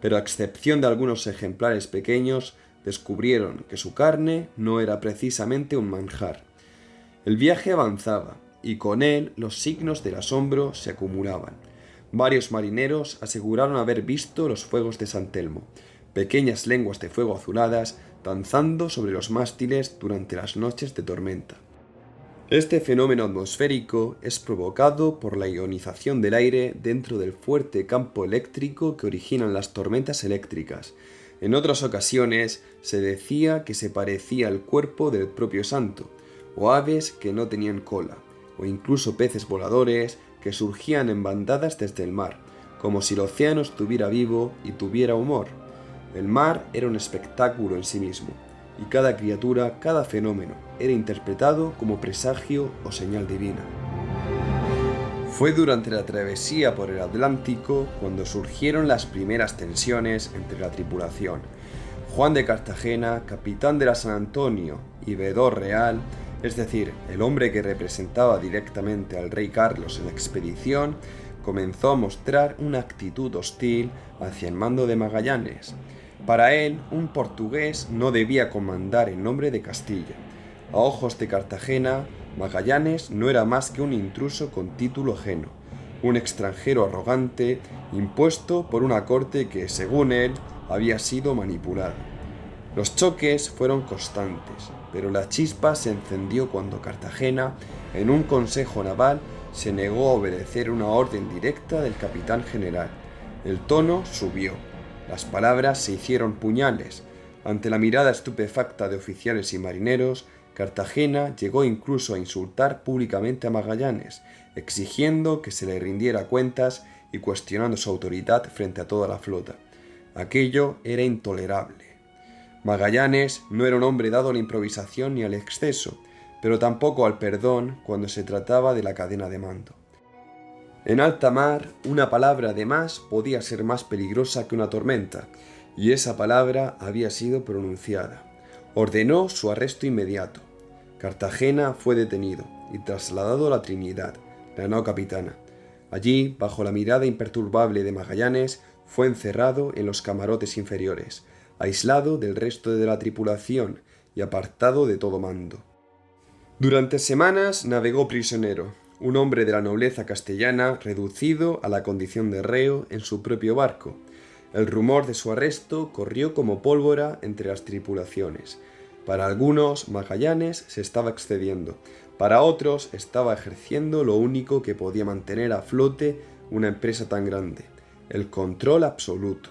[SPEAKER 1] pero a excepción de algunos ejemplares pequeños, descubrieron que su carne no era precisamente un manjar. El viaje avanzaba, y con él los signos del asombro se acumulaban. Varios marineros aseguraron haber visto los fuegos de San Telmo, pequeñas lenguas de fuego azuladas danzando sobre los mástiles durante las noches de tormenta. Este fenómeno atmosférico es provocado por la ionización del aire dentro del fuerte campo eléctrico que originan las tormentas eléctricas. En otras ocasiones se decía que se parecía al cuerpo del propio santo, o aves que no tenían cola, o incluso peces voladores que surgían en bandadas desde el mar, como si el océano estuviera vivo y tuviera humor. El mar era un espectáculo en sí mismo, y cada criatura, cada fenómeno, era interpretado como presagio o señal divina. Fue durante la travesía por el Atlántico cuando surgieron las primeras tensiones entre la tripulación. Juan de Cartagena, capitán de la San Antonio, y veedor real, es decir, el hombre que representaba directamente al rey Carlos en la expedición, comenzó a mostrar una actitud hostil hacia el mando de Magallanes. Para él, un portugués no debía comandar en nombre de Castilla. A ojos de Cartagena, Magallanes no era más que un intruso con título ajeno, un extranjero arrogante impuesto por una corte que, según él, había sido manipulada. Los choques fueron constantes, pero la chispa se encendió cuando Cartagena, en un consejo naval, se negó a obedecer una orden directa del capitán general. El tono subió. Las palabras se hicieron puñales. Ante la mirada estupefacta de oficiales y marineros, Cartagena llegó incluso a insultar públicamente a Magallanes, exigiendo que se le rindiera cuentas y cuestionando su autoridad frente a toda la flota. Aquello era intolerable. Magallanes no era un hombre dado a la improvisación ni al exceso, pero tampoco al perdón cuando se trataba de la cadena de mando. En alta mar, una palabra de más podía ser más peligrosa que una tormenta, y esa palabra había sido pronunciada. Ordenó su arresto inmediato. Cartagena fue detenido y trasladado a la Trinidad, la nao capitana. Allí, bajo la mirada imperturbable de Magallanes, fue encerrado en los camarotes inferiores, aislado del resto de la tripulación y apartado de todo mando. Durante semanas navegó prisionero, un hombre de la nobleza castellana reducido a la condición de reo en su propio barco. El rumor de su arresto corrió como pólvora entre las tripulaciones. Para algunos, Magallanes se estaba excediendo, para otros estaba ejerciendo lo único que podía mantener a flote una empresa tan grande, el control absoluto.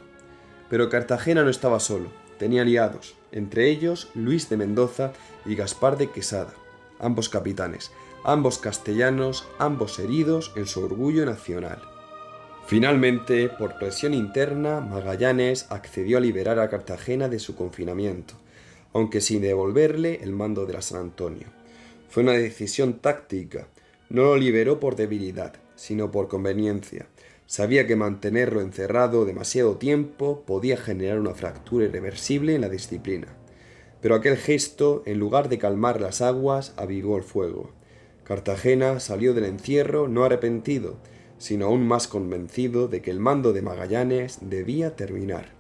[SPEAKER 1] Pero Cartagena no estaba solo, tenía aliados, entre ellos Luis de Mendoza y Gaspar de Quesada, ambos capitanes, ambos castellanos, ambos heridos en su orgullo nacional. Finalmente, por presión interna, Magallanes accedió a liberar a Cartagena de su confinamiento, aunque sin devolverle el mando de la San Antonio. Fue una decisión táctica, no lo liberó por debilidad, sino por conveniencia. Sabía que mantenerlo encerrado demasiado tiempo podía generar una fractura irreversible en la disciplina. Pero aquel gesto, en lugar de calmar las aguas, avivó el fuego. Cartagena salió del encierro no arrepentido, sino aún más convencido de que el mando de Magallanes debía terminar.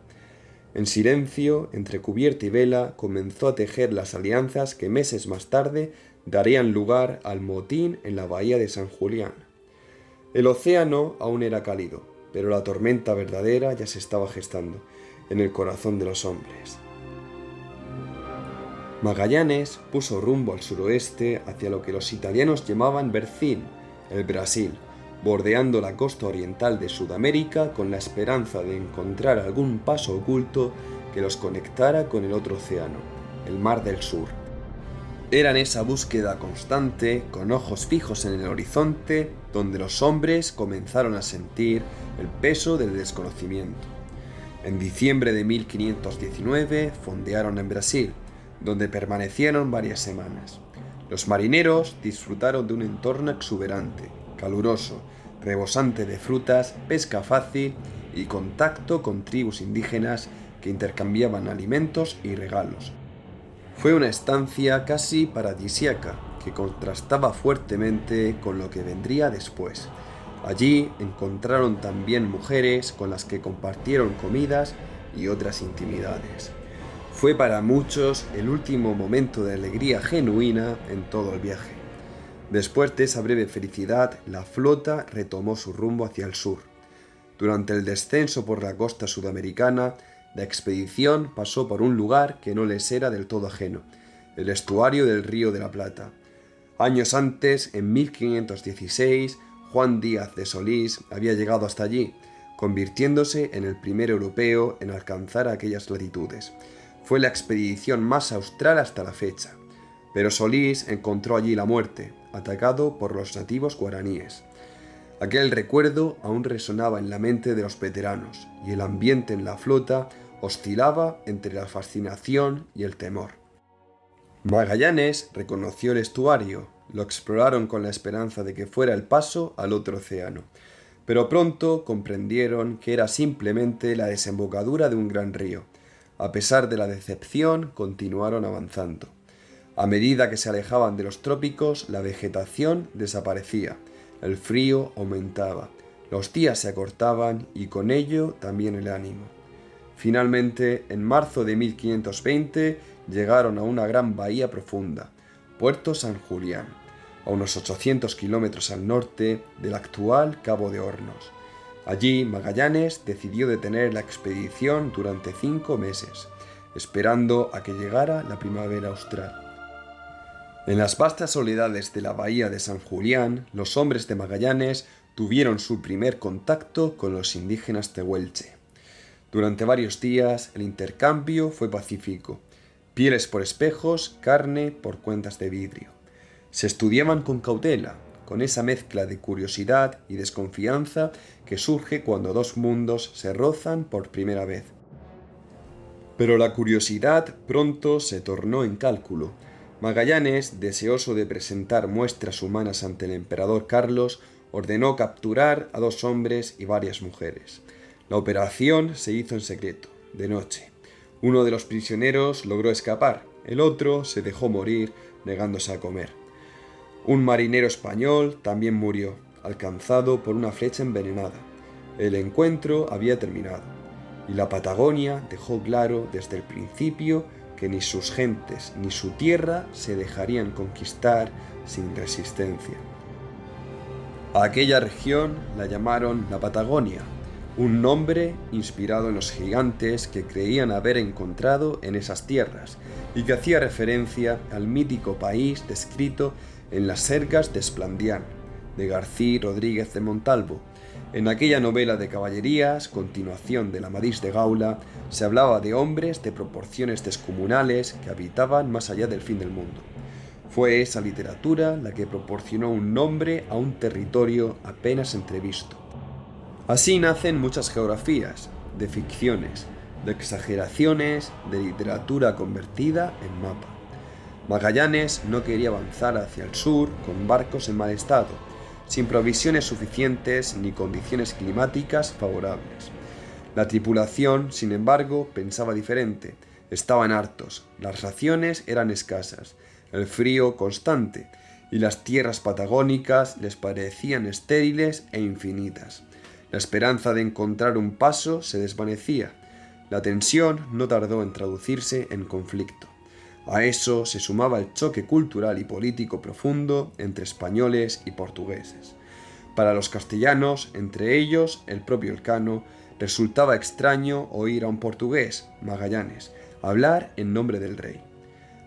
[SPEAKER 1] En silencio, entre cubierta y vela, comenzó a tejer las alianzas que meses más tarde darían lugar al motín en la bahía de San Julián. El océano aún era cálido, pero la tormenta verdadera ya se estaba gestando en el corazón de los hombres. Magallanes puso rumbo al suroeste hacia lo que los italianos llamaban Bercín, el Brasil, bordeando la costa oriental de Sudamérica con la esperanza de encontrar algún paso oculto que los conectara con el otro océano, el Mar del Sur. Era en esa búsqueda constante, con ojos fijos en el horizonte, donde los hombres comenzaron a sentir el peso del desconocimiento. En diciembre de 1519 fondearon en Brasil, donde permanecieron varias semanas. Los marineros disfrutaron de un entorno exuberante, caluroso, rebosante de frutas, pesca fácil y contacto con tribus indígenas que intercambiaban alimentos y regalos. Fue una estancia casi paradisíaca que contrastaba fuertemente con lo que vendría después. Allí encontraron también mujeres con las que compartieron comidas y otras intimidades. Fue para muchos el último momento de alegría genuina en todo el viaje. Después de esa breve felicidad, la flota retomó su rumbo hacia el sur. Durante el descenso por la costa sudamericana, la expedición pasó por un lugar que no les era del todo ajeno, el estuario del Río de la Plata. Años antes, en 1516, Juan Díaz de Solís había llegado hasta allí, convirtiéndose en el primer europeo en alcanzar aquellas latitudes. Fue la expedición más austral hasta la fecha, pero Solís encontró allí la muerte, atacado por los nativos guaraníes. Aquel recuerdo aún resonaba en la mente de los veteranos, y el ambiente en la flota oscilaba entre la fascinación y el temor. Magallanes reconoció el estuario, lo exploraron con la esperanza de que fuera el paso al otro océano, pero pronto comprendieron que era simplemente la desembocadura de un gran río. A pesar de la decepción, continuaron avanzando. A medida que se alejaban de los trópicos, la vegetación desaparecía, el frío aumentaba, los días se acortaban y con ello también el ánimo. Finalmente, en marzo de 1520, llegaron a una gran bahía profunda, Puerto San Julián, a unos 800 kilómetros al norte del actual Cabo de Hornos. Allí, Magallanes decidió detener la expedición durante 5 meses, esperando a que llegara la primavera austral. En las vastas soledades de la bahía de San Julián, los hombres de Magallanes tuvieron su primer contacto con los indígenas tehuelche. Durante varios días, el intercambio fue pacífico. Pieles por espejos, carne por cuentas de vidrio. Se estudiaban con cautela, con esa mezcla de curiosidad y desconfianza que surge cuando dos mundos se rozan por primera vez. Pero la curiosidad pronto se tornó en cálculo. Magallanes, deseoso de presentar muestras humanas ante el emperador Carlos, ordenó capturar a 2 hombres y varias mujeres. La operación se hizo en secreto, de noche. Uno de los prisioneros logró escapar, el otro se dejó morir negándose a comer. Un marinero español también murió, alcanzado por una flecha envenenada. El encuentro había terminado, y la Patagonia dejó claro desde el principio que ni sus gentes ni su tierra se dejarían conquistar sin resistencia. A aquella región la llamaron la Patagonia, un nombre inspirado en los gigantes que creían haber encontrado en esas tierras y que hacía referencia al mítico país descrito en las Sergas de Esplandián, de García Rodríguez de Montalvo. En aquella novela de caballerías, continuación del Amadís de Gaula, se hablaba de hombres de proporciones descomunales que habitaban más allá del fin del mundo. Fue esa literatura la que proporcionó un nombre a un territorio apenas entrevisto. Así nacen muchas geografías, de ficciones, de exageraciones, de literatura convertida en mapa. Magallanes no quería avanzar hacia el sur con barcos en mal estado, sin provisiones suficientes ni condiciones climáticas favorables. La tripulación, sin embargo, pensaba diferente. Estaban hartos, las raciones eran escasas, el frío constante, y las tierras patagónicas les parecían estériles e infinitas. La esperanza de encontrar un paso se desvanecía. La tensión no tardó en traducirse en conflicto. A eso se sumaba el choque cultural y político profundo entre españoles y portugueses. Para los castellanos, entre ellos el propio Elcano, resultaba extraño oír a un portugués, Magallanes, hablar en nombre del rey.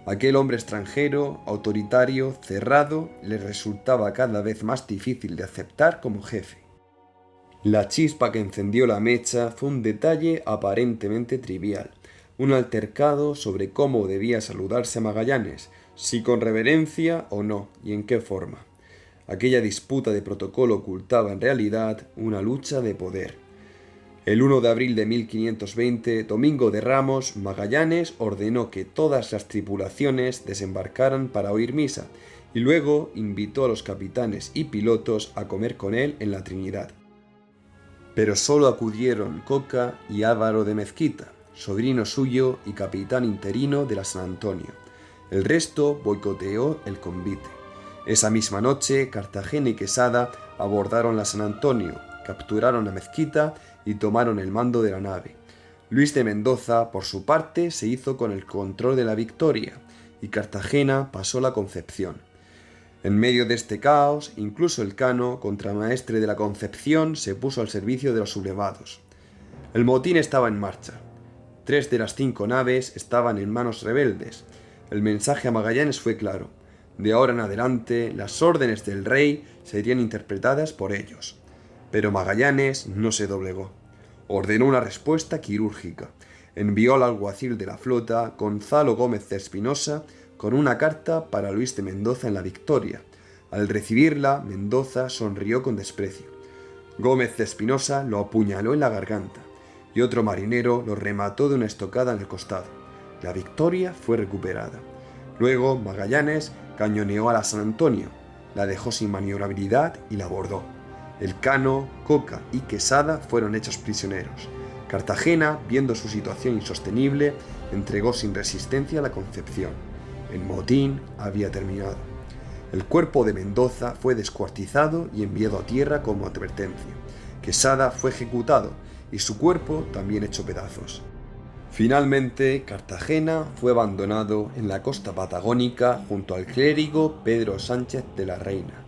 [SPEAKER 1] Aquel hombre extranjero, autoritario, cerrado, les resultaba cada vez más difícil de aceptar como jefe. La chispa que encendió la mecha fue un detalle aparentemente trivial, un altercado sobre cómo debía saludarse a Magallanes, si con reverencia o no, y en qué forma. Aquella disputa de protocolo ocultaba en realidad una lucha de poder. El 1 de abril de 1520, Domingo de Ramos, Magallanes ordenó que todas las tripulaciones desembarcaran para oír misa, y luego invitó a los capitanes y pilotos a comer con él en la Trinidad. Pero solo acudieron Coca y Álvaro de Mezquita, sobrino suyo y capitán interino de la San Antonio. El resto boicoteó el convite. Esa misma noche, Cartagena y Quesada abordaron la San Antonio, capturaron a Mezquita y tomaron el mando de la nave. Luis de Mendoza, por su parte, se hizo con el control de la Victoria, y Cartagena pasó la Concepción. En medio de este caos, incluso Elcano, contramaestre de la Concepción, se puso al servicio de los sublevados. El motín estaba en marcha. 3 de las 5 naves estaban en manos rebeldes. El mensaje a Magallanes fue claro: De ahora en adelante, las órdenes del rey serían interpretadas por ellos. Pero Magallanes no se doblegó. Ordenó una respuesta quirúrgica. Envió al alguacil de la flota, Gonzalo Gómez de Espinosa, con una carta para Luis de Mendoza en la Victoria. Al recibirla, Mendoza sonrió con desprecio. Gómez de Espinosa lo apuñaló en la garganta y otro marinero lo remató de una estocada en el costado. La Victoria fue recuperada. Luego Magallanes cañoneó a la San Antonio, la dejó sin maniobrabilidad y la abordó. Elcano, Coca y Quesada fueron hechos prisioneros. Cartagena, viendo su situación insostenible, entregó sin resistencia la Concepción. El motín había terminado. El cuerpo de Mendoza fue descuartizado y enviado a tierra como advertencia. Quesada fue ejecutado y su cuerpo también hecho pedazos. Finalmente, Cartagena fue abandonado en la costa patagónica junto al clérigo Pedro Sánchez de la Reina.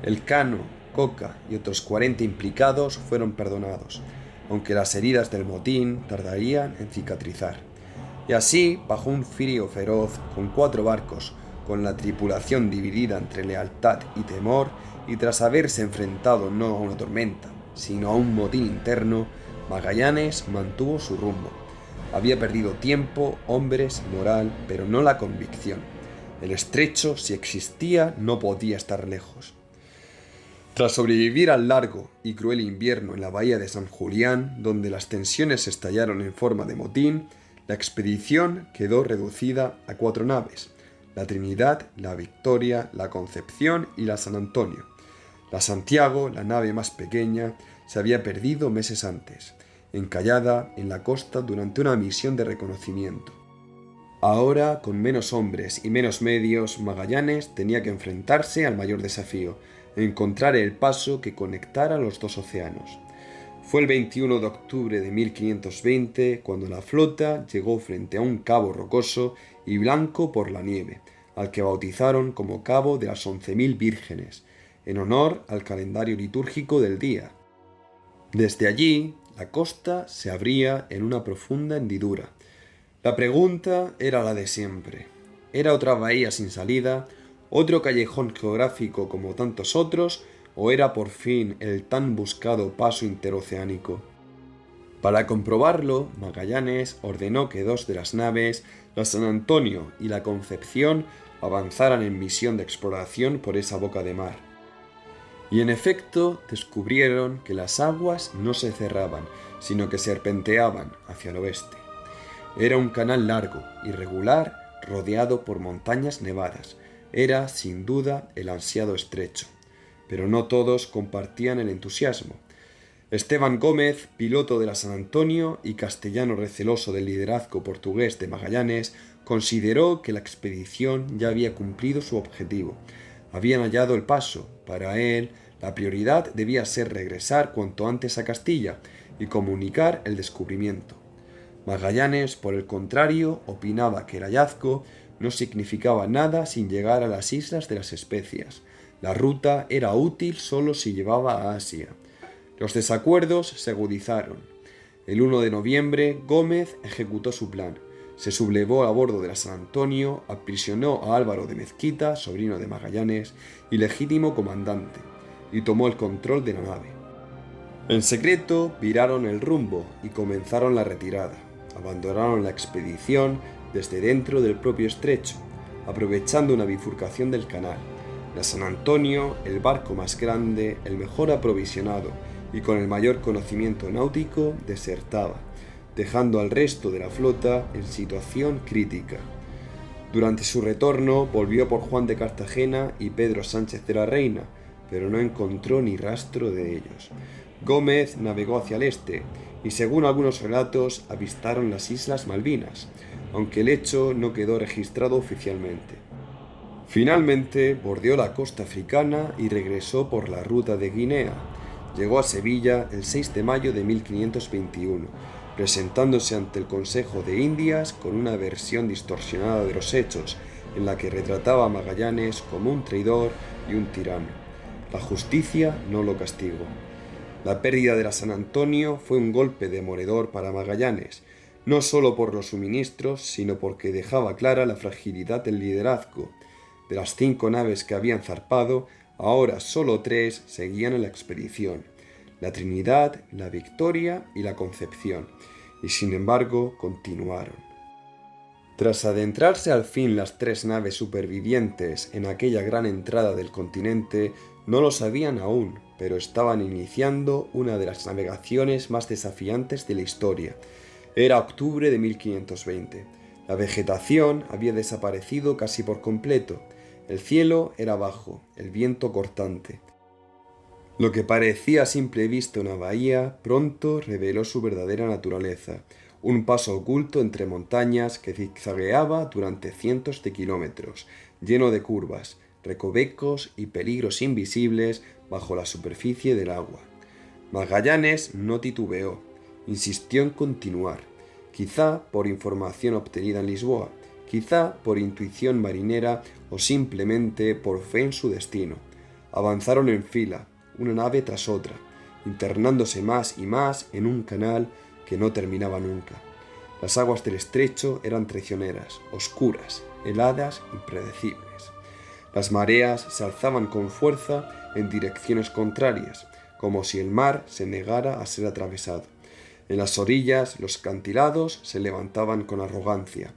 [SPEAKER 1] Elcano, Coca y otros 40 implicados fueron perdonados, aunque las heridas del motín tardarían en cicatrizar. Y así, bajo un frío feroz, con 4 barcos, con la tripulación dividida entre lealtad y temor, y tras haberse enfrentado no a una tormenta, sino a un motín interno, Magallanes mantuvo su rumbo. Había perdido tiempo, hombres, moral, pero no la convicción. El estrecho, si existía, no podía estar lejos. Tras sobrevivir al largo y cruel invierno en la bahía de San Julián, donde las tensiones estallaron en forma de motín, la expedición quedó reducida a 4 naves: la Trinidad, la Victoria, la Concepción y la San Antonio. La Santiago, la nave más pequeña, se había perdido meses antes, encallada en la costa durante una misión de reconocimiento. Ahora, con menos hombres y menos medios, Magallanes tenía que enfrentarse al mayor desafío: encontrar el paso que conectara los 2 océanos. Fue el 21 de octubre de 1520 cuando la flota llegó frente a un cabo rocoso y blanco por la nieve, al que bautizaron como Cabo de las 11.000 Vírgenes, en honor al calendario litúrgico del día. Desde allí, la costa se abría en una profunda hendidura. La pregunta era la de siempre. ¿Era otra bahía sin salida, otro callejón geográfico como tantos otros, o era por fin el tan buscado paso interoceánico? Para comprobarlo, Magallanes ordenó que 2 de las naves, la San Antonio y la Concepción, avanzaran en misión de exploración por esa boca de mar. Y en efecto descubrieron que las aguas no se cerraban, sino que serpenteaban hacia el oeste. Era un canal largo, irregular, rodeado por montañas nevadas. Era, sin duda, el ansiado estrecho. Pero no todos compartían el entusiasmo. Esteban Gómez, piloto de la San Antonio y castellano receloso del liderazgo portugués de Magallanes, consideró que la expedición ya había cumplido su objetivo. Habían hallado el paso. Para él, la prioridad debía ser regresar cuanto antes a Castilla y comunicar el descubrimiento. Magallanes, por el contrario, opinaba que el hallazgo no significaba nada sin llegar a las Islas de las Especias. La ruta era útil solo si llevaba a Asia. Los desacuerdos se agudizaron. El 1 de noviembre, Gómez ejecutó su plan. Se sublevó a bordo de la San Antonio, aprisionó a Álvaro de Mezquita, sobrino de Magallanes y legítimo comandante, y tomó el control de la nave. En secreto, viraron el rumbo y comenzaron la retirada. Abandonaron la expedición desde dentro del propio estrecho, aprovechando una bifurcación del canal. La San Antonio, el barco más grande, el mejor aprovisionado y con el mayor conocimiento náutico, desertaba, dejando al resto de la flota en situación crítica. Durante su retorno volvió por Juan de Cartagena y Pedro Sánchez de la Reina, pero no encontró ni rastro de ellos. Gómez navegó hacia el este y, según algunos relatos, avistaron las Islas Malvinas, aunque el hecho no quedó registrado oficialmente. Finalmente bordeó la costa africana y regresó por la ruta de Guinea. Llegó a Sevilla el 6 de mayo de 1521, presentándose ante el Consejo de Indias con una versión distorsionada de los hechos, en la que retrataba a Magallanes como un traidor y un tirano. La justicia no lo castigó. La pérdida de la San Antonio fue un golpe demoledor para Magallanes, no solo por los suministros, sino porque dejaba clara la fragilidad del liderazgo. De las 5 naves que habían zarpado, ahora solo 3 seguían en la expedición: la Trinidad, la Victoria y la Concepción, y sin embargo continuaron. Tras adentrarse al fin las 3 naves supervivientes en aquella gran entrada del continente, no lo sabían aún, pero estaban iniciando una de las navegaciones más desafiantes de la historia. Era octubre de 1520. La vegetación había desaparecido casi por completo. El cielo era bajo, el viento cortante. Lo que parecía a simple vista una bahía, pronto reveló su verdadera naturaleza: un paso oculto entre montañas que zigzagueaba durante cientos de kilómetros, lleno de curvas, recovecos y peligros invisibles bajo la superficie del agua. Magallanes no titubeó, insistió en continuar, quizá por información obtenida en Lisboa, quizá por intuición marinera o simplemente por fe en su destino. Avanzaron en fila, una nave tras otra, internándose más y más en un canal que no terminaba nunca. Las aguas del estrecho eran traicioneras, oscuras, heladas, impredecibles. Las mareas se alzaban con fuerza en direcciones contrarias, como si el mar se negara a ser atravesado. En las orillas los acantilados se levantaban con arrogancia.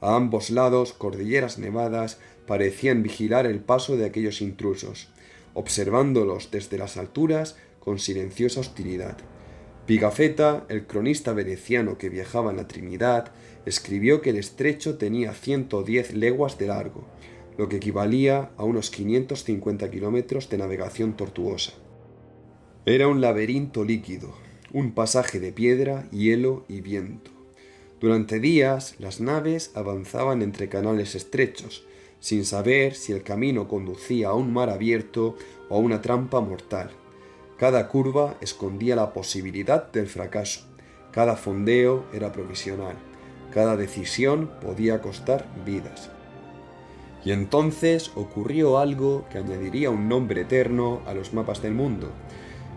[SPEAKER 1] A ambos lados, cordilleras nevadas parecían vigilar el paso de aquellos intrusos, observándolos desde las alturas con silenciosa hostilidad. Pigafetta, el cronista veneciano que viajaba en la Trinidad, escribió que el estrecho tenía 110 leguas de largo, lo que equivalía a unos 550 kilómetros de navegación tortuosa. Era un laberinto líquido, un pasaje de piedra, hielo y viento. Durante días las naves avanzaban entre canales estrechos, sin saber si el camino conducía a un mar abierto o a una trampa mortal. Cada curva escondía la posibilidad del fracaso, cada fondeo era provisional, cada decisión podía costar vidas. Y entonces ocurrió algo que añadiría un nombre eterno a los mapas del mundo.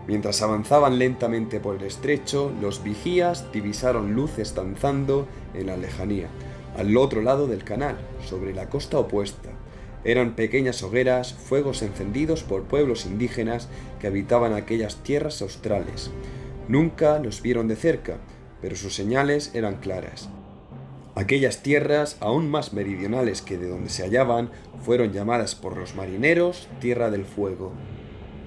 [SPEAKER 1] Mientras avanzaban lentamente por el estrecho, los vigías divisaron luces danzando en la lejanía, al otro lado del canal, sobre la costa opuesta. Eran pequeñas hogueras, fuegos encendidos por pueblos indígenas que habitaban aquellas tierras australes. Nunca los vieron de cerca, pero sus señales eran claras. Aquellas tierras, aún más meridionales que de donde se hallaban, fueron llamadas por los marineros Tierra del Fuego.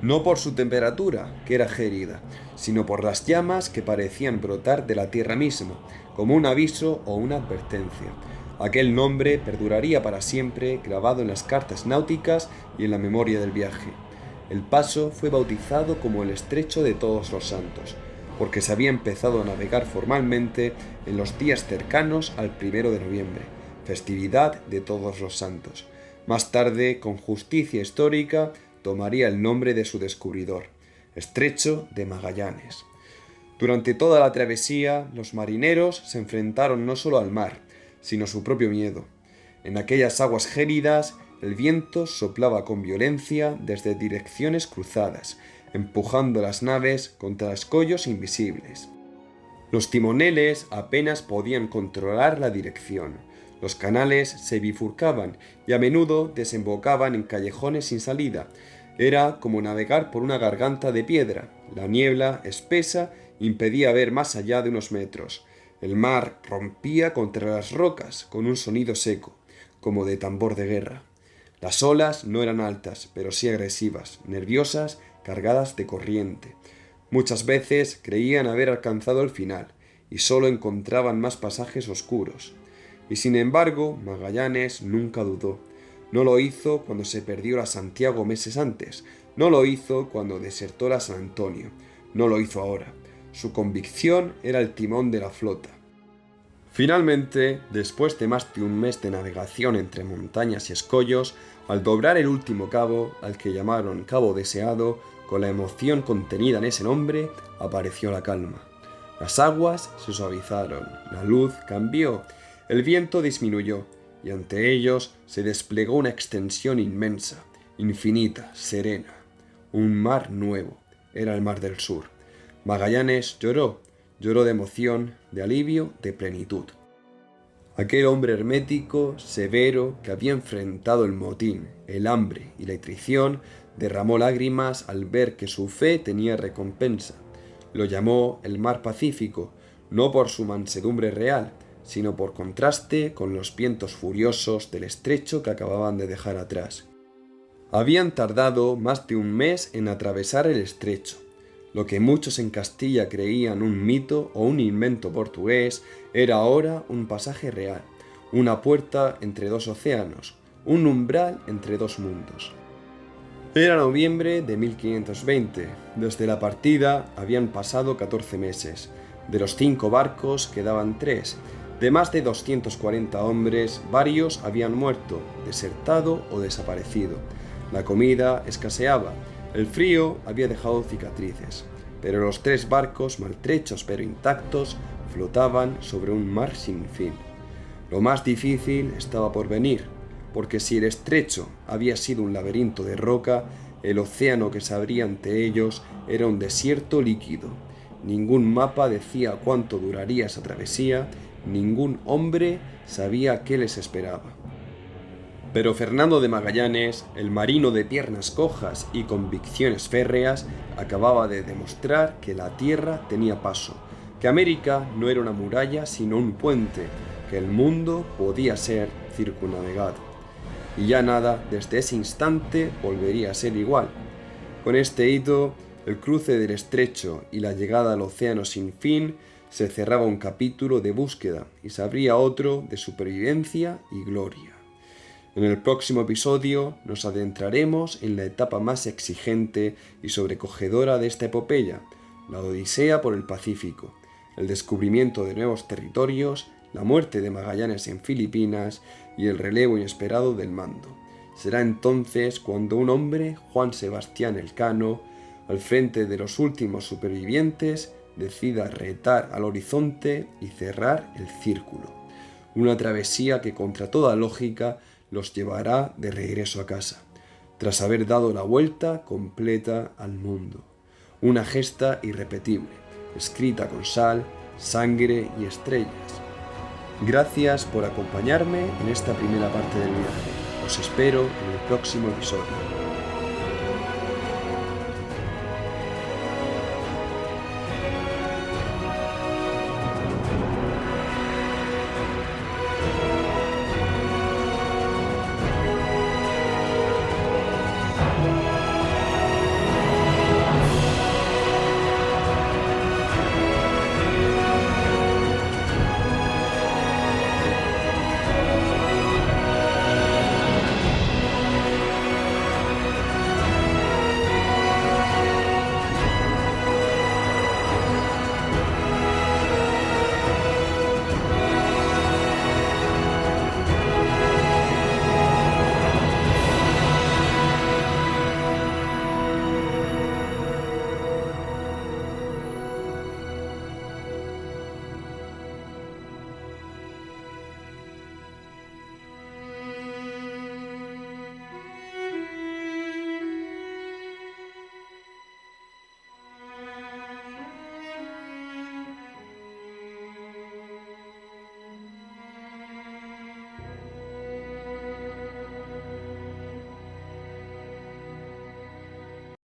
[SPEAKER 1] No por su temperatura, que era gélida, sino por las llamas que parecían brotar de la tierra misma, como un aviso o una advertencia. Aquel nombre perduraría para siempre, grabado en las cartas náuticas y en la memoria del viaje. El paso fue bautizado como el Estrecho de Todos los Santos, porque se había empezado a navegar formalmente en los días cercanos al 1 de noviembre, festividad de Todos los Santos. Más tarde, con justicia histórica, tomaría el nombre de su descubridor, Estrecho de Magallanes. Durante toda la travesía, los marineros se enfrentaron no solo al mar, sino a su propio miedo. En aquellas aguas gélidas, el viento soplaba con violencia desde direcciones cruzadas, empujando las naves contra escollos invisibles. Los timoneles apenas podían controlar la dirección. Los canales se bifurcaban y a menudo desembocaban en callejones sin salida. Era como navegar por una garganta de piedra. La niebla, espesa, impedía ver más allá de unos metros. El mar rompía contra las rocas con un sonido seco, como de tambor de guerra. Las olas no eran altas, pero sí agresivas, nerviosas, cargadas de corriente. Muchas veces creían haber alcanzado el final, y solo encontraban más pasajes oscuros. Y sin embargo, Magallanes nunca dudó. No lo hizo cuando se perdió la Santiago meses antes, no lo hizo cuando desertó la San Antonio, no lo hizo ahora. Su convicción era el timón de la flota. Finalmente, después de más de un mes de navegación entre montañas y escollos, al doblar el último cabo, al que llamaron Cabo Deseado, con la emoción contenida en ese nombre, apareció la calma. Las aguas se suavizaron, la luz cambió, el viento disminuyó, y ante ellos se desplegó una extensión inmensa, infinita, serena. Un mar nuevo, era el Mar del Sur. Magallanes lloró de emoción, de alivio, de plenitud. Aquel hombre hermético, severo, que había enfrentado el motín, el hambre y la traición, derramó lágrimas al ver que su fe tenía recompensa. Lo llamó el mar Pacífico, no por su mansedumbre real, sino por contraste con los vientos furiosos del estrecho que acababan de dejar atrás. Habían tardado más de un mes en atravesar el estrecho. Lo que muchos en Castilla creían un mito o un invento portugués era ahora un pasaje real, una puerta entre dos océanos, un umbral entre dos mundos. Era noviembre de 1520. Desde la partida habían pasado 14 meses. De los 5 barcos quedaban 3. De más de 240 hombres, varios habían muerto, desertado o desaparecido. La comida escaseaba. El frío había dejado cicatrices, pero los 3 barcos, maltrechos pero intactos, flotaban sobre un mar sin fin. Lo más difícil estaba por venir, porque si el estrecho había sido un laberinto de roca, el océano que se abría ante ellos era un desierto líquido. Ningún mapa decía cuánto duraría esa travesía, ningún hombre sabía qué les esperaba. Pero Fernando de Magallanes, el marino de piernas cojas y convicciones férreas, acababa de demostrar que la tierra tenía paso, que América no era una muralla sino un puente, que el mundo podía ser circunnavegado. Y ya nada desde ese instante volvería a ser igual. Con este hito, el cruce del estrecho y la llegada al océano sin fin, se cerraba un capítulo de búsqueda y se abría otro de supervivencia y gloria. En el próximo episodio nos adentraremos en la etapa más exigente y sobrecogedora de esta epopeya, la odisea por el Pacífico, el descubrimiento de nuevos territorios, la muerte de Magallanes en Filipinas y el relevo inesperado del mando. Será entonces cuando un hombre, Juan Sebastián Elcano, al frente de los últimos supervivientes, decida retar al horizonte y cerrar el círculo. Una travesía que contra toda lógica los llevará de regreso a casa, tras haber dado la vuelta completa al mundo. Una gesta irrepetible, escrita con sal, sangre y estrellas. Gracias por acompañarme en esta primera parte del viaje. Os espero en el próximo episodio.